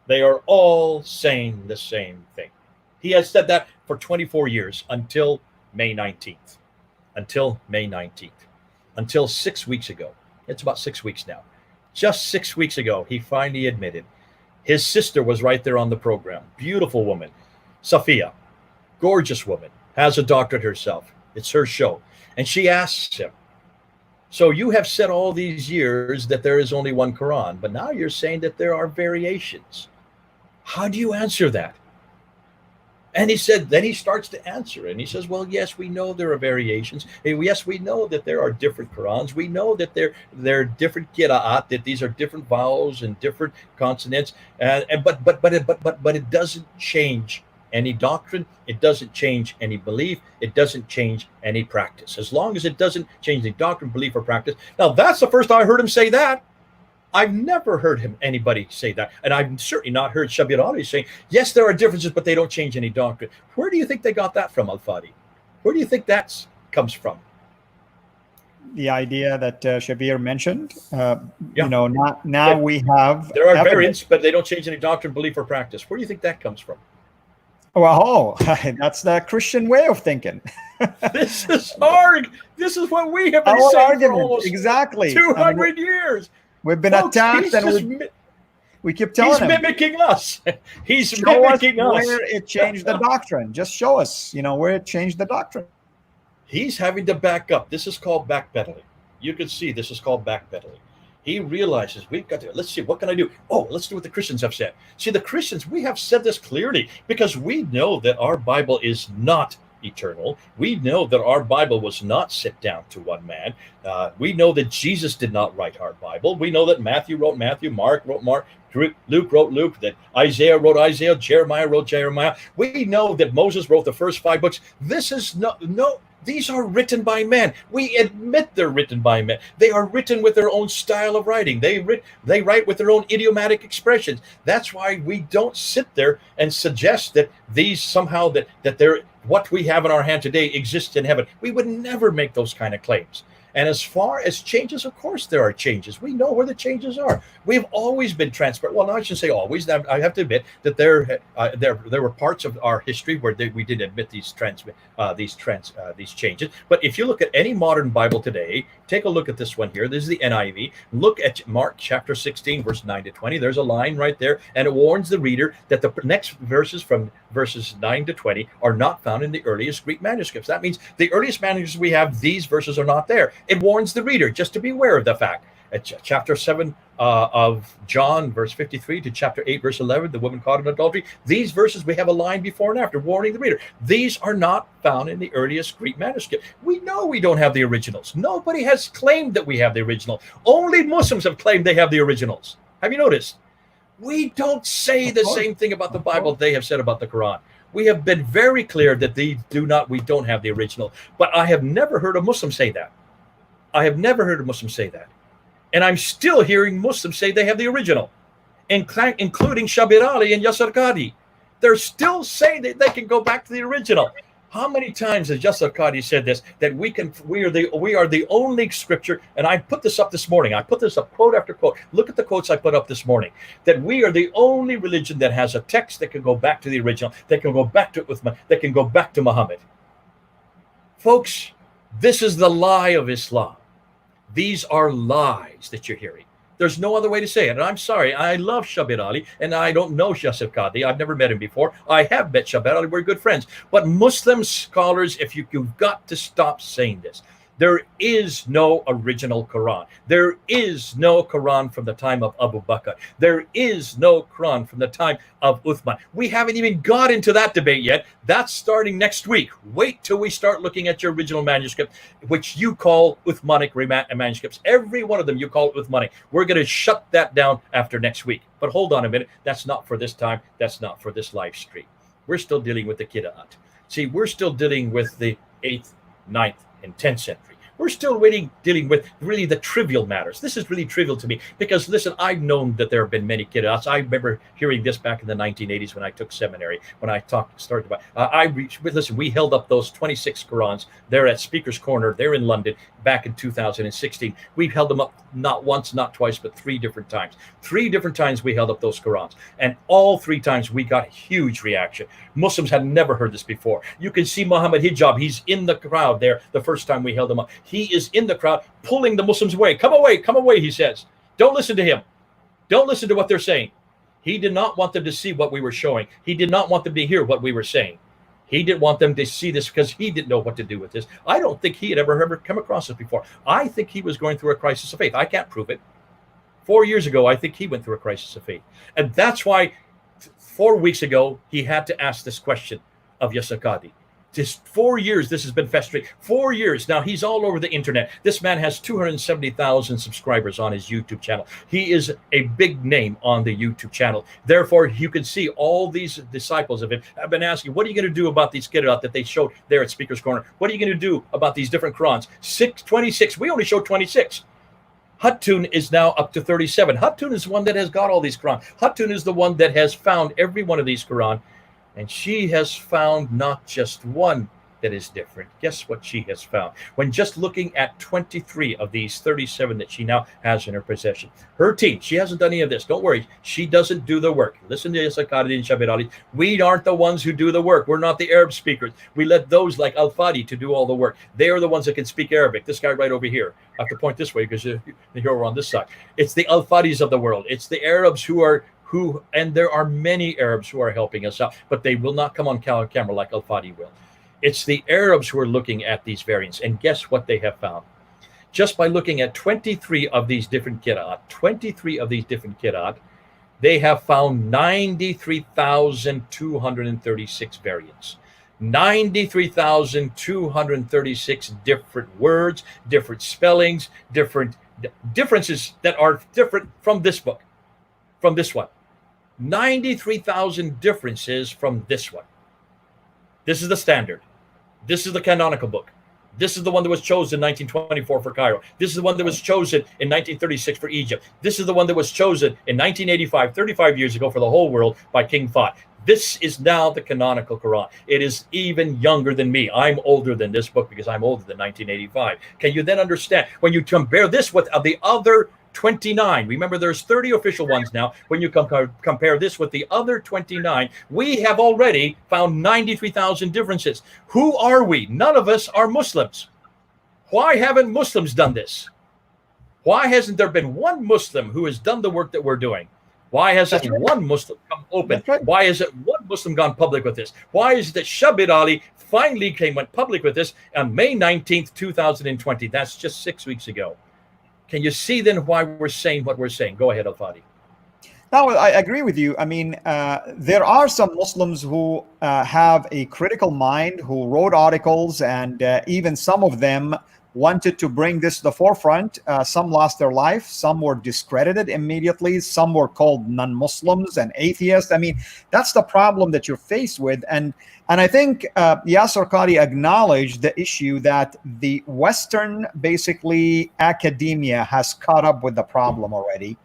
They are all saying the same thing. He has said that for 24 years until May 19th. Until May 19th. Until 6 weeks ago. It's about 6 weeks now. Just 6 weeks ago, he finally admitted. His sister was right there on the program. Beautiful woman. Safiya. Gorgeous woman. Has a doctorate herself. It's her show. And she asks him, so you have said all these years that there is only one Quran, but now you're saying that there are variations. How do you answer that? And he said, then he starts to answer, and he says, well, yes, we know there are variations. Yes, we know that there are different Qurans. We know that there are different qira'at, that these are different vowels and different consonants. But it doesn't change any doctrine. It doesn't change any belief. It doesn't change any practice. As long as it doesn't change the doctrine, belief, or practice. Now, that's the first time I heard him say that. I've never heard anybody say that. And I've certainly not heard Shabir Ali saying, yes, there are differences, but they don't change any doctrine. Where do you think they got that from, Al-Fadi? Where do you think that comes from? The idea that Shabir mentioned, Yeah. We have... There are evidence. variants, but they don't change any doctrine, belief, or practice. Where do you think that comes from? Well, that's the Christian way of thinking. This is hard. This is what we have been Our saying argument, for almost exactly. 200 years. We've been Folks, attacked, and we keep telling him. He's mimicking us. He's show mimicking us. Where it changed the doctrine. Just show us, where it changed the doctrine. He's having to back up. This is called backpedaling. You can see this is called backpedaling. He realizes we've got to, let's see, what can I do? Oh, let's do what the Christians have said. See, the Christians, we have said this clearly because we know that our Bible is not eternal. We know that our Bible was not set down to one man. We know that Jesus did not write our Bible. We know that Matthew wrote Matthew, Mark wrote Mark, Luke wrote Luke, that Isaiah wrote Isaiah, Jeremiah wrote Jeremiah. We know that Moses wrote the first 5 books. This is these are written by men. We admit they're written by men. They are written with their own style of writing. They write with their own idiomatic expressions. That's why we don't sit there and suggest that these somehow that they're what we have in our hand today exists in heaven. We would never make those kind of claims. And as far as changes, of course there are changes. We know where the changes are. We've always been transparent. Well, no, I shouldn't say always. I have to admit that there were parts of our history where we did admit these changes. But if you look at any modern Bible today, take a look at this one here. This is the NIV. Look at Mark chapter 16, verse 9 to 20. There's a line right there, and it warns the reader that the next verses from verses 9 to 20 are not found in the earliest Greek manuscripts. That means the earliest manuscripts we have, these verses are not there. It warns the reader just to be aware of the fact. At chapter 7 of John, verse 53 to chapter 8, verse 11, the woman caught in adultery. These verses, we have a line before and after warning the reader. These are not found in the earliest Greek manuscript. We know we don't have the originals. Nobody has claimed that we have the original. Only Muslims have claimed they have the originals. Have you noticed? We don't say the same thing about the Bible they have said about the Quran. We have been very clear that we don't have the original. But I have never heard a Muslim say that. I have never heard a Muslim say that. And I'm still hearing Muslims say they have the original, including Shabir Ali and Yasser Qadi. They're still saying that they can go back to the original. How many times has Yasser Qadi said this? That we are the only scripture, and I put this up this morning. I put this up quote after quote. Look at the quotes I put up this morning. That we are the only religion that has a text that can go back to the original, that can go back to Uthman, that can go back to Muhammad. Folks, this is the lie of Islam. These are lies that you're hearing. There's no other way to say it. And I'm sorry, I love Shabir Ali, and I don't know Yasser Qadi. I've never met him before. I have met Shabir Ali. We're good friends. But Muslim scholars, you've got to stop saying this. There is no original Quran. There is no Quran from the time of Abu Bakr. There is no Quran from the time of Uthman. We haven't even got into that debate yet. That's starting next week. Wait till we start looking at your original manuscript, which you call Uthmanic manuscripts. Every one of them you call Uthmanic. We're going to shut that down after next week. But hold on a minute. That's not for this time. That's not for this live stream. We're still dealing with the Qira'at. See, we're still dealing with the 8th, 9th, and 10th century. We're still dealing with really the trivial matters. This is really trivial to me because, listen, I've known that there have been many Qira'ats. I remember hearing this back in the 1980s when I took seminary, when I started about. Listen, we held up those 26 Qurans there at Speaker's Corner there in London back in 2016. We've held them up not once, not twice, but 3 different times. 3 different times we held up those Qurans. And all 3 times we got a huge reaction. Muslims had never heard this before. You can see Muhammad Hijab. He's in the crowd there the first time we held him up. He is in the crowd pulling the Muslims away. Come away, he says. Don't listen to him. Don't listen to what they're saying. He did not want them to see what we were showing. He did not want them to hear what we were saying. He didn't want them to see this because he didn't know what to do with this. I don't think he had ever come across this before. I think he was going through a crisis of faith. I can't prove it. 4 years ago, I think he went through a crisis of faith. And that's why 4 weeks ago, he had to ask this question of Yasser Qadi. Just 4 years, this has been festering. 4 years. Now, he's all over the internet. This man has 270,000 subscribers on his YouTube channel. He is a big name on the YouTube channel. Therefore, you can see all these disciples of him have been asking, what are you going to do about these Qira'at that they showed there at Speaker's Corner? What are you going to do about these different Qurans? 26. We only showed 26. Hattun is now up to 37. Hattun is the one that has got all these Quran. Hattun is the one that has found every one of these Quran. And she has found not just one that is different. Guess what she has found? When just looking at 23 of these 37 that she now has in her possession. Her team, she hasn't done any of this. Don't worry. She doesn't do the work. Listen to Yasser Qadi and Shabir Ali. We aren't the ones who do the work. We're not the Arab speakers. We let those like Al-Fadi to do all the work. They are the ones that can speak Arabic. This guy right over here. I have to point this way because you're over on this side. It's the Al-Fadis of the world. It's the Arabs and there are many Arabs who are helping us out, but they will not come on camera like Al-Fadi will. It's the Arabs who are looking at these variants. And guess what they have found? Just by looking at 23 of these different Qira'at, they have found 93,236 variants. 93,236 different words, different spellings, differences that are different from this book, from this one. 93,000 differences from this one. This is the standard. This is the canonical book. This is the one that was chosen in 1924 for Cairo. This is the one that was chosen in 1936 for Egypt. This is the one that was chosen in 1985, 35 years ago, for the whole world by King Fahd. This is now the canonical Quran. It is even younger than me. I'm older than this book because I'm older than 1985. Can you then understand when you compare this with the other 29? Remember, there's 30 official ones now. When you compare this with the other 29, we have already found 93,000 differences. Who are we? None of us are Muslims. Why haven't Muslims done this? Why hasn't there been one Muslim who has done the work that we're doing? Why hasn't one Muslim come open? Why hasn't one Muslim gone public with this? Why is it that Shabir Ali finally went public with this on May 19th, 2020? That's just 6 weeks ago. Can you see then why we're saying what we're saying? Go ahead, Al-Fadi. No, I agree with you. I mean, there are some Muslims who have a critical mind, who wrote articles, and even some of them wanted to bring this to the forefront. Some lost their life. Some were discredited immediately. Some were called non-Muslims and atheists. I mean, that's the problem that you're faced with. And I think Yasser Qadhi acknowledged the issue that the Western, basically, academia has caught up with the problem already.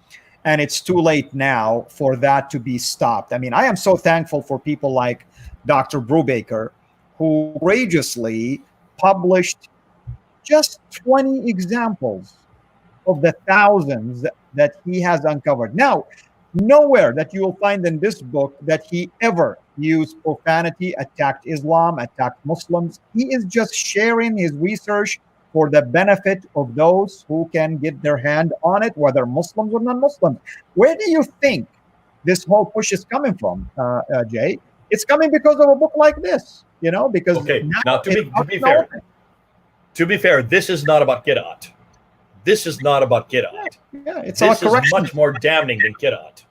And it's too late now for that to be stopped. I mean, I am so thankful for people like Dr. Brubaker, who courageously published just 20 examples of the thousands that he has uncovered. Now, nowhere that you will find in this book that he ever used profanity, attacked Islam, attacked Muslims. He is just sharing his research for the benefit of those who can get their hand on it, whether Muslims or non-Muslims. Where do you think this whole push is coming from, Jay? It's coming because of a book like this, because now to be fair, this is not about Qiraat. This is not about Qiraat. Yeah, it's this is much more damning than Qiraat.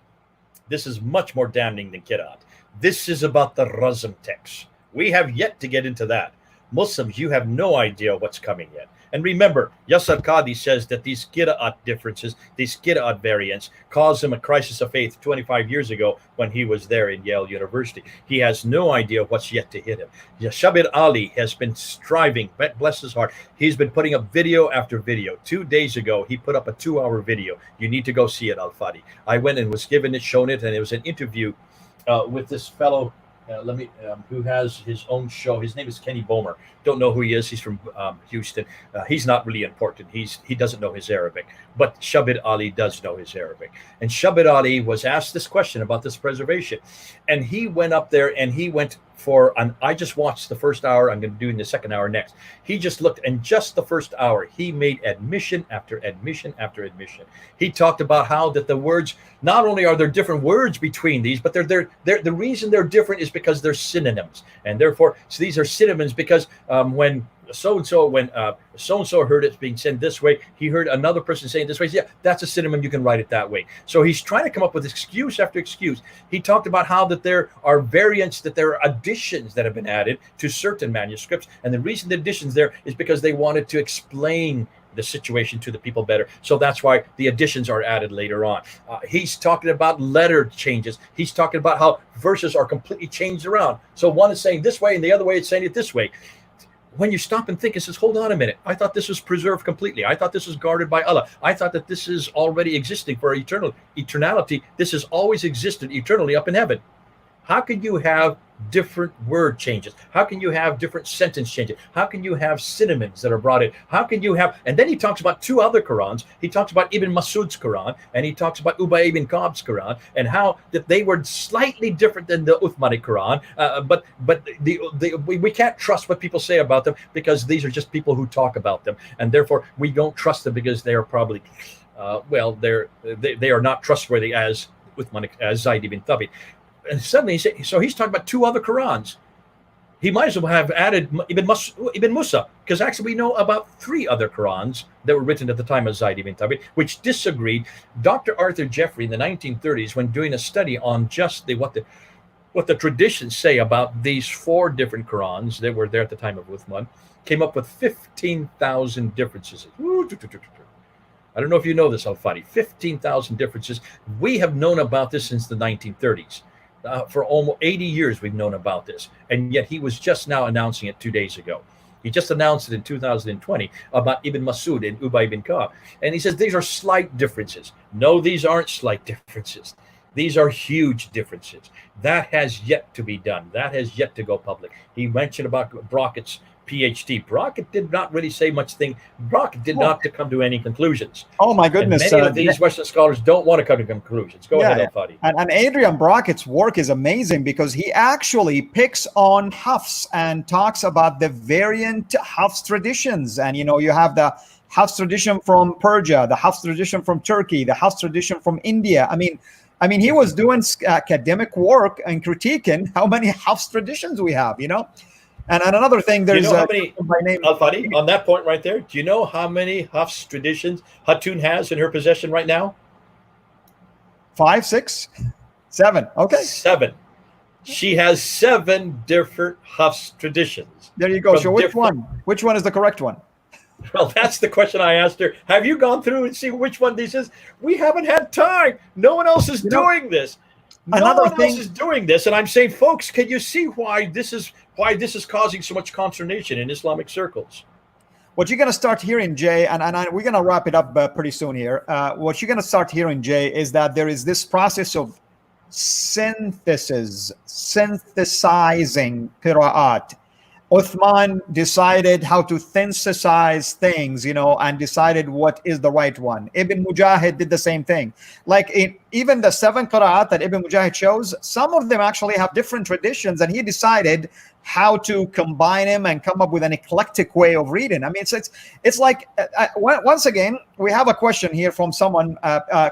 This is much more damning than Qiraat. This is about the Razm text. We have yet to get into that. Muslims, you have no idea what's coming yet. And remember, Yasser Qadhi says that these Qiraat differences, these Qiraat variants, caused him a crisis of faith 25 years ago when he was there in Yale University. He has no idea what's yet to hit him. Shabir Ali has been striving, bless his heart. He's been putting up video after video. 2 days ago, he put up a 2-hour video. You need to go see it, Al-Fadi. I went and was given it, shown it, and it was an interview with this fellow who has his own show. His name is Kenny Bomer. Don't know who he is. He's from Houston. He's not really important. He doesn't know his Arabic, but Shabir Ali does know his Arabic. And Shabir Ali was asked this question about this preservation, and he went up there and he went for I just watched the first hour. I'm going to do in the second hour next. He just looked, and just the first hour, he made admission after admission after admission. He talked about how that the words, not only are there different words between these, but they're the reason they're different is because they're synonyms, and therefore, so these are synonyms because when so-and-so heard it being said this way, he heard another person saying this way. Yeah, that's a synonym. You can write it that way. So he's trying to come up with excuse after excuse. He talked about how that there are variants, that there are additions that have been added to certain manuscripts. And the reason the additions there is because they wanted to explain the situation to the people better. So that's why the additions are added later on. He's talking about letter changes. He's talking about how verses are completely changed around. So one is saying this way and the other way it's saying it this way. When you stop and think, it says, hold on a minute. I thought this was preserved completely. I thought this was guarded by Allah. I thought that this is already existing for eternality. This has always existed eternally up in heaven. How can you have different word changes? How can you have different sentence changes? How can you have synonyms that are brought in? How can you have, and then he talks about 2 other Qurans. He talks about Ibn Masud's Quran, and he talks about Ubay ibn Ka'b's Quran, and how that they were slightly different than the Uthmani Quran. But we can't trust what people say about them because these are just people who talk about them, and therefore we don't trust them because they are probably, they are not trustworthy as Uthmani, as Zayd ibn Thabit. And suddenly, he's talking about 2 other Qurans. He might as well have added Ibn Musa, because actually we know about 3 other Qurans that were written at the time of Zayd ibn Thabit, which disagreed. Dr. Arthur Jeffrey in the 1930s, when doing a study on just what the traditions say about these 4 different Qurans that were there at the time of Uthman, came up with 15,000 differences. I don't know if you know this, Al-Fadi. 15,000 differences. We have known about this since the 1930s. For almost 80 years, we've known about this. And yet he was just now announcing it 2 days ago. He just announced it in 2020 about Ibn Masud and Ubay ibn Ka'b. And he says these are slight differences. No, these aren't slight differences. These are huge differences. That has yet to be done. That has yet to go public. He mentioned about Brockett's PhD. Brockett did not really say much thing. Brockett did not to come to any conclusions. Oh my goodness! And many of these Western scholars don't want to come to conclusions. Go ahead, Al-Fadi. And Adrian Brockett's work is amazing because he actually picks on Hafs and talks about the variant Hafs traditions. And you have the Hafs tradition from Persia, the Hafs tradition from Turkey, the Hafs tradition from India. I mean, he was doing academic work and critiquing how many Hafs traditions we have. And another thing, there's how many, Al-Fadi, on that point right there, do you know how many Hafs traditions Hatun has in her possession right now? 5, 6, 7. Okay. 7. She has 7 different Hafs traditions. There you go. So which one? Which one is the correct one? Well, that's the question I asked her. Have you gone through and see which one this is? We haven't had time. No one else is doing this. No one else is doing this, and I'm saying, folks, can you see why this is causing so much consternation in Islamic circles? What you're going to start hearing, Jay, and we're going to wrap it up pretty soon here. What you're going to start hearing, Jay, is that there is this process of synthesizing qira'at. Uthman decided how to synthesize things, and decided what is the right one. Ibn Mujahid did the same thing. Like even the 7 qira'at that Ibn Mujahid chose, some of them actually have different traditions, and he decided how to combine them and come up with an eclectic way of reading. I mean, it's like, once again, we have a question here from someone,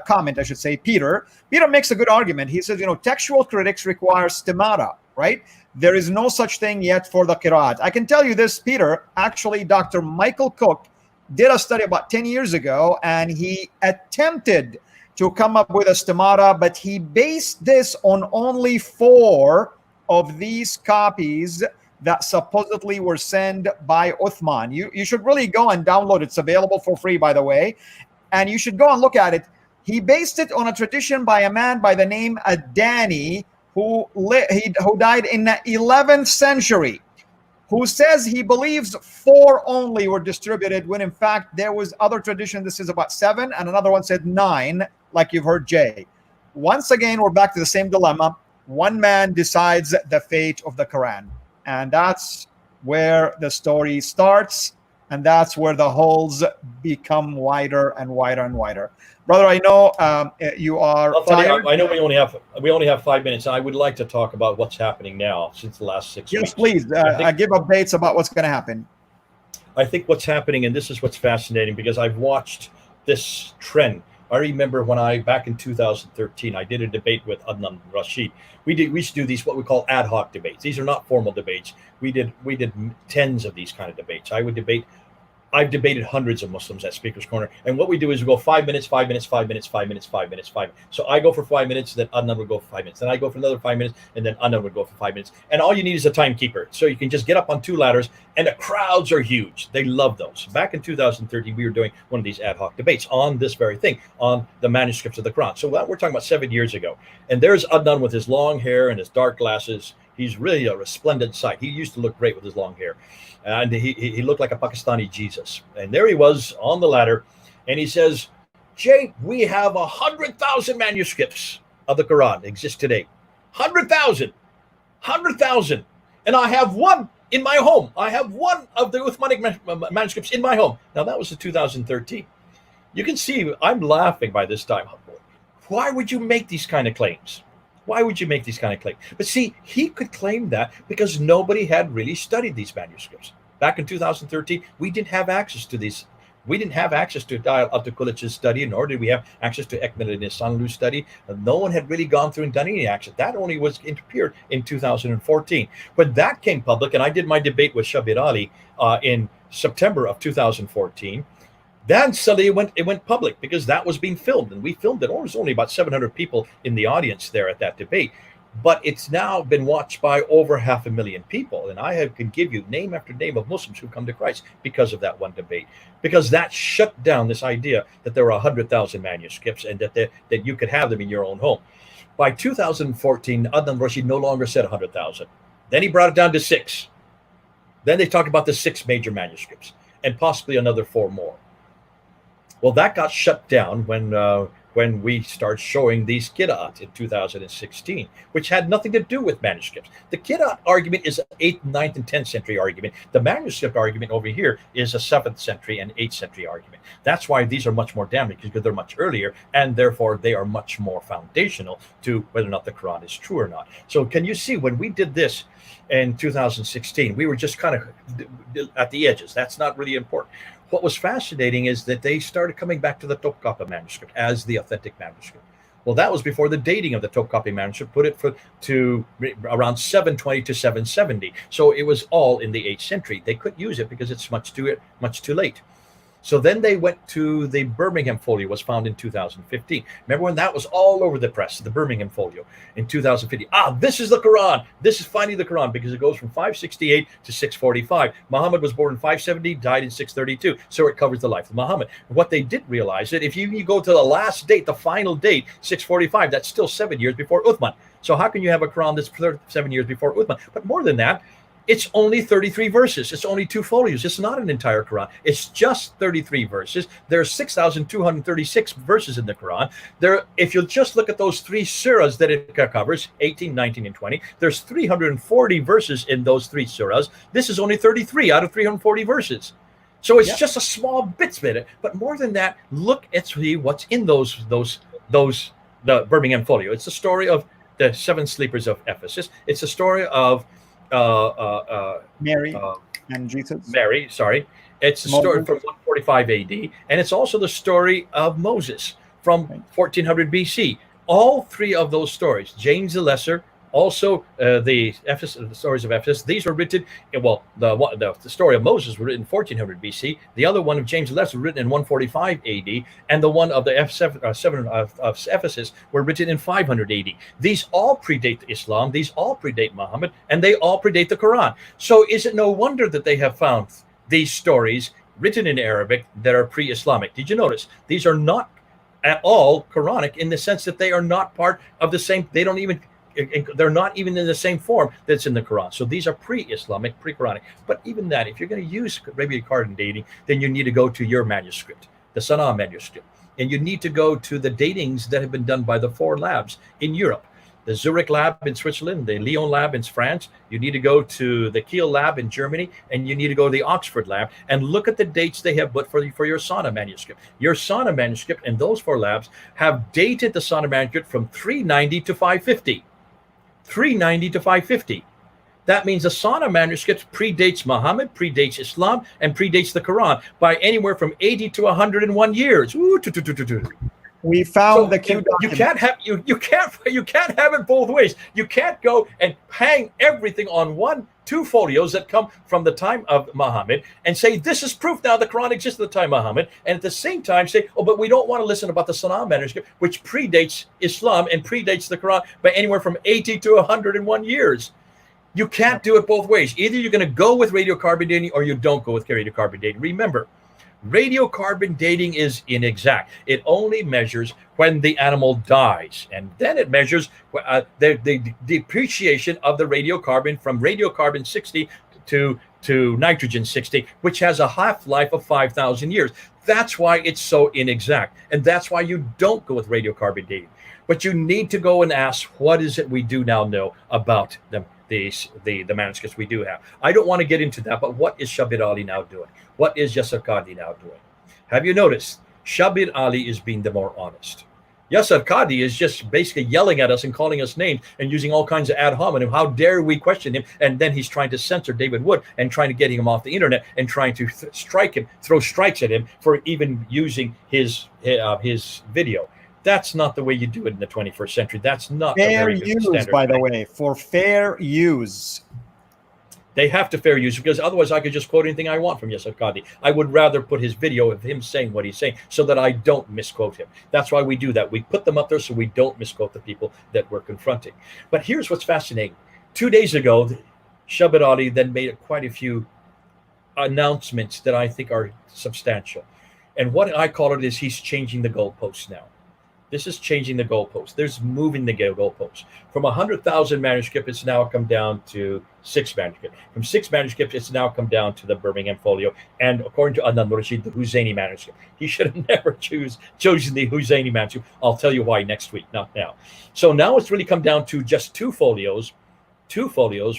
comment, I should say, Peter. Peter makes a good argument. He says, textual critics require stimata, right? There is no such thing yet for the qira'at. I can tell you this, Peter, actually, Dr. Michael Cook did a study about 10 years ago, and he attempted to come up with a stimata, but he based this on only 4 of these copies that supposedly were sent by Uthman. You should really go and download it. It's available for free, by the way, and you should go and look at it. He based it on a tradition by a man by the name Adani, who died in the 11th century, who says he believes 4 only were distributed, when in fact there was other tradition. This is about 7, and another one said 9, like you've heard, Jay. Once again, we're back to the same dilemma. One man decides the fate of the Quran, and that's where the story starts, and that's where the holes become wider and wider and wider. Brother, I know you are. I know we only have 5 minutes. I would like to talk about what's happening now since the last 6 weeks. Yes, please. Give updates about what's going to happen. I think what's happening, and this is what's fascinating, because I've watched this trend. I remember when back in 2013, I did a debate with Adnan Rashid. We used to do these, what we call ad hoc debates. These are not formal debates. We did tens of these kind of debates. I've debated hundreds of Muslims at Speaker's Corner. And what we do is we go 5 minutes, 5 minutes, 5 minutes, 5 minutes, 5 minutes, 5 minutes. So I go for 5 minutes, then Adnan would go for 5 minutes. Then I go for another 5 minutes, and then Adnan would go for 5 minutes. And all you need is a timekeeper. So you can just get up on 2 ladders, and the crowds are huge. They love those. Back in 2013, we were doing one of these ad hoc debates on this very thing, on the manuscripts of the Quran. So we're talking about 7 years ago. And there's Adnan with his long hair and his dark glasses. He's really a resplendent sight. He used to look great with his long hair. And he looked like a Pakistani Jesus. And there he was on the ladder, and he says, Jay, we have 100,000 manuscripts of the Quran exist today. 100,000. And I have one in my home. I have one of the Uthmanic manuscripts in my home. Now, that was in 2013. You can see I'm laughing by this time. Why would you make these kind of claims? Why would you make these kind of claims? But see, he could claim that because nobody had really studied these manuscripts. Back in 2013, we didn't have access to these. We didn't have access to Abdul-Kulich's study, nor did we have access to Ekmel and Ihsanlu's study. No one had really gone through and done any action. That only appeared in 2014. When that came public, and I did my debate with Shabir Ali in September of 2014, then suddenly it went public because that was being filmed, and we filmed it. There was only about 700 people in the audience there at that debate, but it's now been watched by over 500,000 people. And I can give you name after name of Muslims who come to Christ because of that one debate, because that shut down this idea that there were 100,000 manuscripts and that you could have them in your own home. By 2014, Adnan Rashid no longer said 100,000. Then he brought it down to 6. Then they talked about the 6 major manuscripts and possibly another 4 more. Well, that got shut down when we started showing these Qira'at in 2016, which had nothing to do with manuscripts. The Qira'at argument is an 8th, 9th, and 10th century argument. The manuscript argument over here is a 7th century and 8th century argument. That's why these are much more damaging, because they're much earlier, and therefore they are much more foundational to whether or not the Quran is true or not. So can you see, when we did this in 2016, we were just kind of at the edges. That's not really important. What was fascinating is that they started coming back to the Topkapi manuscript as the authentic manuscript. Well, that was before the dating of the Topkapi manuscript put it to around 720 to 770. So it was all in the 8th century. They couldn't use it because it's much too late. So then they went to the Birmingham folio, was found in 2015. Remember when that was all over the press, the Birmingham folio in 2015. This is the Quran. This is finally the Quran, because it goes from 568 to 645. Muhammad was born in 570, died in 632. So it covers the life of Muhammad. What they didn't realize that if you go to the last date, the final date, 645, that's still 7 years before Uthman. So how can you have a Quran that's 7 years before Uthman? But more than that, it's only 33 verses. It's only 2 folios. It's not an entire Quran. It's just 33 verses. There are 6,236 verses in the Quran. If you just look at those 3 surahs that it covers, 18, 19, and 20, there's 340 verses in those 3 surahs. This is only 33 out of 340 verses. So it's just a small bits of it. But more than that, look at what's in the Birmingham folio. It's the story of the 7 sleepers of Ephesus. It's the story of Mary and Jesus. Mary, sorry. It's a story from 145 AD, and it's also the story of Moses from 1400 BC. All 3 of those stories, James the Lesser, also the stories of Ephesus, these were written, the story of Moses was written in 1400 BC. The other one of James the Lesser was written in 145 AD, and the one of the seven of Ephesus were written in 500 AD. These all predate Islam, these all predate Muhammad, and they all predate the Quran. So is it no wonder that they have found these stories written in Arabic that are pre-Islamic? Did you notice? These are not at all Quranic, in the sense that they are not part of the same, they're not even in the same form that's in the Quran. So these are pre-Islamic, pre-Quranic. But even that, if you're going to use radiocarbon dating, then you need to go to your manuscript, the Sana'a manuscript. And you need to go to the datings that have been done by the 4 labs in Europe. The Zurich lab in Switzerland, the Lyon lab in France. You need to go to the Kiel lab in Germany, and you need to go to the Oxford lab and look at the dates they have put for your Sana manuscript. Your Sana manuscript and those 4 labs have dated the Sana manuscript from 390 to 550. 390 to 550. That means the Sana manuscript predates Muhammad, predates Islam, and predates the Quran by anywhere from 80 to 101 years. We found So the Q you document. you can't have it both ways. You can't go and hang everything on 2 folios that come from the time of Muhammad and say this is proof now the Quran exists at the time of Muhammad, and at the same time say, oh, but we don't want to listen about the Sana manuscript, which predates Islam and predates the Quran by anywhere from 80 to 101 years. You can't do it both ways. Either you're going to go with radiocarbon dating or you don't go with radiocarbon dating. Remember, radiocarbon dating is inexact. It only measures when the animal dies, and then it measures the depreciation of the radiocarbon from radiocarbon 60 to nitrogen 60, which has a half-life of 5,000 years. That's why it's so inexact, and that's why you don't go with radiocarbon dating. But you need to go and ask, what is it we do now know about them? The manuscripts we do have. I don't want to get into that, but what is Shabir Ali now doing? What is Yasser Qadi now doing? Have you noticed? Shabir Ali is being the more honest. Yasser Qadi is just basically yelling at us and calling us names and using all kinds of ad hominem. How dare we question him? And then he's trying to censor David Wood and trying to get him off the internet and trying to strike him, throw strikes at him for even using his video. That's not the way you do it in the 21st century. That's not a Fair very good use, standard. by the way, for fair use. They have to fair use, because otherwise I could just quote anything I want from Yasser Qadi. I would rather put his video of him saying what he's saying so that I don't misquote him. That's why we do that. We put them up there so we don't misquote the people that we're confronting. But here's what's fascinating. 2 days ago, Shabir Ali then made quite a few announcements that I think are substantial. And what I call it is he's changing the goalposts now. This is changing the goalpost. There's moving the goalpost. From 100,000 manuscripts, it's now come down to 6 manuscripts. From 6 manuscripts, it's now come down to the Birmingham Folio. And according to Adnan Rashid, the Husseini manuscript. He should have never chosen the Husseini manuscript. I'll tell you why next week, not now. So now it's really come down to just 2 folios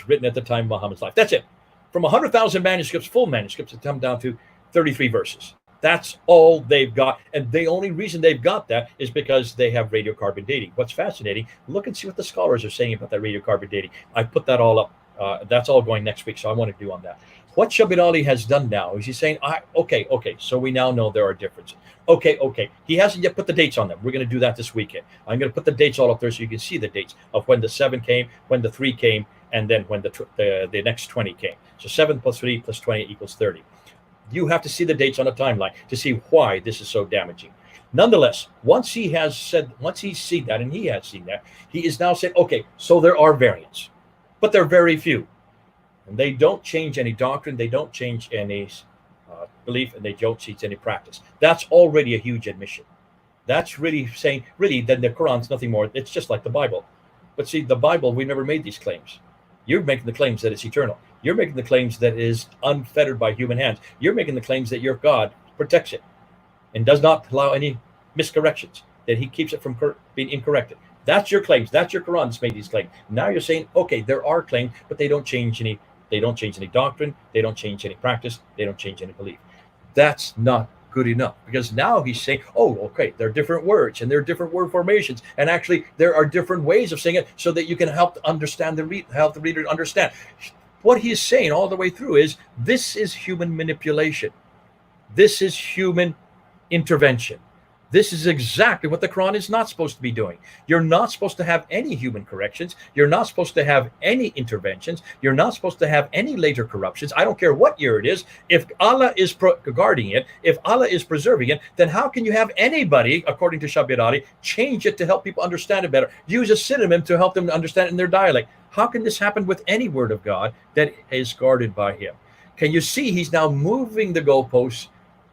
written at the time of Muhammad's life. That's it. From 100,000 manuscripts, full manuscripts, it's come down to 33 verses. That's all they've got. And the only reason they've got that is because they have radiocarbon dating. What's fascinating, look and see what the scholars are saying about that radiocarbon dating. I put that all up. That's all going next week, so I want to do on that. What Shabir Ali has done now is he's saying, okay, so we now know there are differences. Okay. He hasn't yet put the dates on them. We're going to do that this weekend. I'm going to put the dates all up there so you can see the dates of when the 7 came, when the 3 came, and then when the next 20 came. So 7 plus 3 plus 20 equals 30. You have to see the dates on the timeline to see why this is so damaging. Nonetheless, once he's seen that, and he has seen that, he is now saying, okay, so there are variants, but they're very few. And they don't change any doctrine, they don't change any belief, and they don't change any practice. That's already a huge admission. That's really saying, really, then the Quran's nothing more. It's just like the Bible. But see, the Bible, we never made these claims. You're making the claims that it's eternal. You're making the claims that it is unfettered by human hands. You're making the claims that your God protects it and does not allow any miscorrections, that he keeps it from being incorrected. That's your claims. That's your Quran that's made these claims. Now you're saying, okay, there are claims, but they don't change any doctrine, they don't change any practice, they don't change any belief. That's not good enough, because now he's saying, oh, okay, there are different words and there are different word formations, and actually there are different ways of saying it so that you can help help the reader understand. What he is saying all the way through is, this is human manipulation. This is human intervention. This is exactly what the Quran is not supposed to be doing. You're not supposed to have any human corrections. You're not supposed to have any interventions. You're not supposed to have any later corruptions. I don't care what year it is. If Allah is guarding it, if Allah is preserving it, then how can you have anybody, according to Shabir Ali, change it to help people understand it better? Use a synonym to help them understand it in their dialect. How can this happen with any word of God that is guarded by him? Can you see he's now moving the goalposts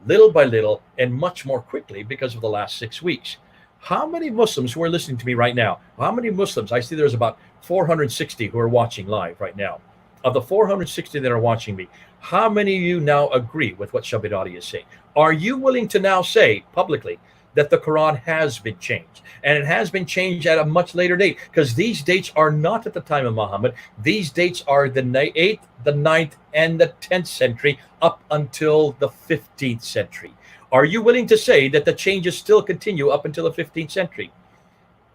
little by little and much more quickly because of the last 6 weeks? How many Muslims who are listening to me right now, how many Muslims, I see there's about 460 who are watching live right now. Of the 460 that are watching me, how many of you now agree with what Shabir Ali is saying? Are you willing to now say publicly that the Quran has been changed, and it has been changed at a much later date? Because these dates are not at the time of Muhammad. These dates are the 8th, the 9th, and the 10th century up until the 15th century. Are you willing to say that the changes still continue up until the 15th century?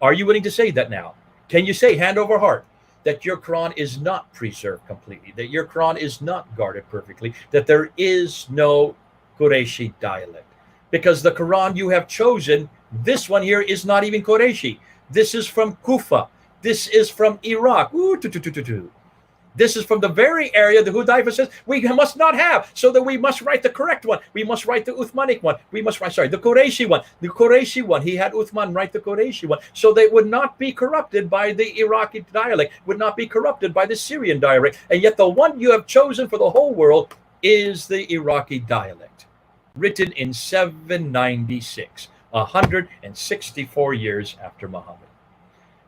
Are you willing to say that now? Can you say, hand over heart, that your Quran is not preserved completely, that your Quran is not guarded perfectly, that there is no Qurayshi dialect? Because the Quran you have chosen, this one here is not even Qurayshi. This is from Kufa. This is from Iraq. This is from the very area the Hudayfa says we must not have, so that we must write the correct one. We must write the Uthmanic one. We must write, the Qurayshi one. The Qurayshi one, he had Uthman write the Qurayshi one, so they would not be corrupted by the Iraqi dialect, would not be corrupted by the Syrian dialect. And yet the one you have chosen for the whole world is the Iraqi dialect, written in 796, 164 years after Muhammad.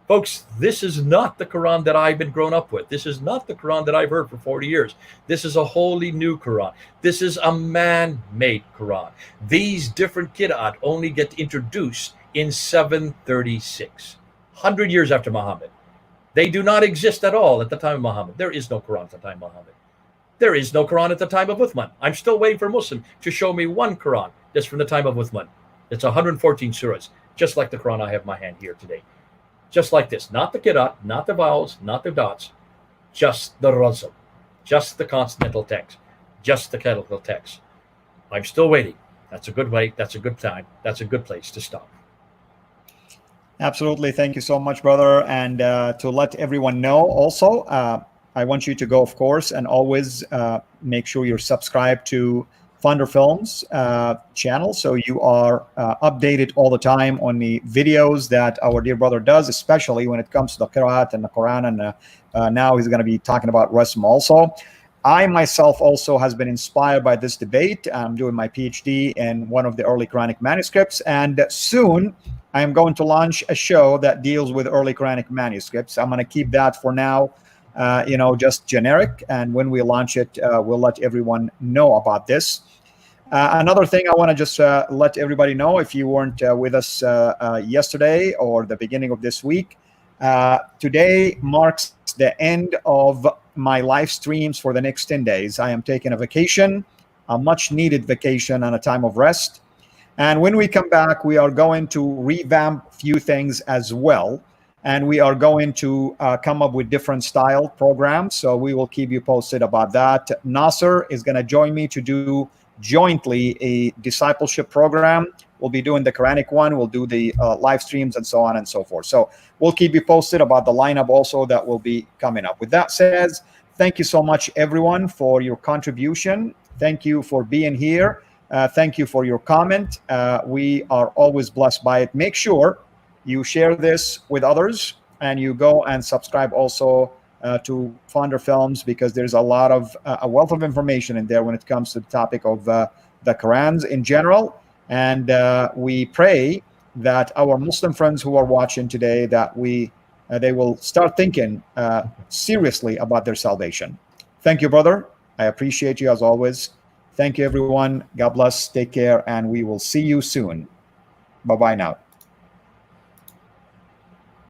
Folks, this is not the Quran that I've been grown up with. This is not the Quran that I've heard for 40 years. This is a wholly new Quran. This is a man-made Quran. These different qira'at only get introduced in 736, 100 years after Muhammad. They do not exist at all at the time of Muhammad. There is no Quran at the time of Muhammad. There is no Quran at the time of Uthman. I'm still waiting for a Muslim to show me one Quran that's from the time of Uthman. It's 114 surahs, just like the Quran I have in my hand here today. Just like this, not the qira'at, not the vowels, not the dots, just the razm, just the consonantal text, just the capital text. I'm still waiting. That's a good way. That's a good time. That's a good place to stop. Absolutely. Thank you so much, brother. And to let everyone know also, I want you to go, of course, and always make sure you're subscribed to Thunder Films channel, so you are updated all the time on the videos that our dear brother does, especially when it comes to the Qira'at and the Quran, and now he's going to be talking about Rasm also. I myself also has been inspired by this debate. I'm doing my PhD in one of the early Quranic manuscripts, and soon I am going to launch a show that deals with early Quranic manuscripts. I'm going to keep that for now, just generic. And when we launch it, we'll let everyone know about this. Another thing I want to just let everybody know, if you weren't with us yesterday or the beginning of this week, today marks the end of my live streams for the next 10 days. I am taking a vacation, a much needed vacation and a time of rest. And when we come back, we are going to revamp a few things as well. And we are going to come up with different style programs. So we will keep you posted about that. Nasser is going to join me to do jointly a discipleship program. We'll be doing the Quranic one. We'll do the live streams and so on and so forth. So we'll keep you posted about the lineup also that will be coming up. With that said, thank you so much, everyone, for your contribution. Thank you for being here. Thank you for your comment. We are always blessed by it. Make sure you share this with others and you go and subscribe also to Founder Films, because there's a lot of a wealth of information in there when it comes to the topic of the Qurans in general. And we pray that our Muslim friends who are watching today, that they will start thinking seriously about their salvation. Thank you, brother. I appreciate you as always. Thank you, everyone. God bless. Take care, and we will see you soon. Bye-bye now.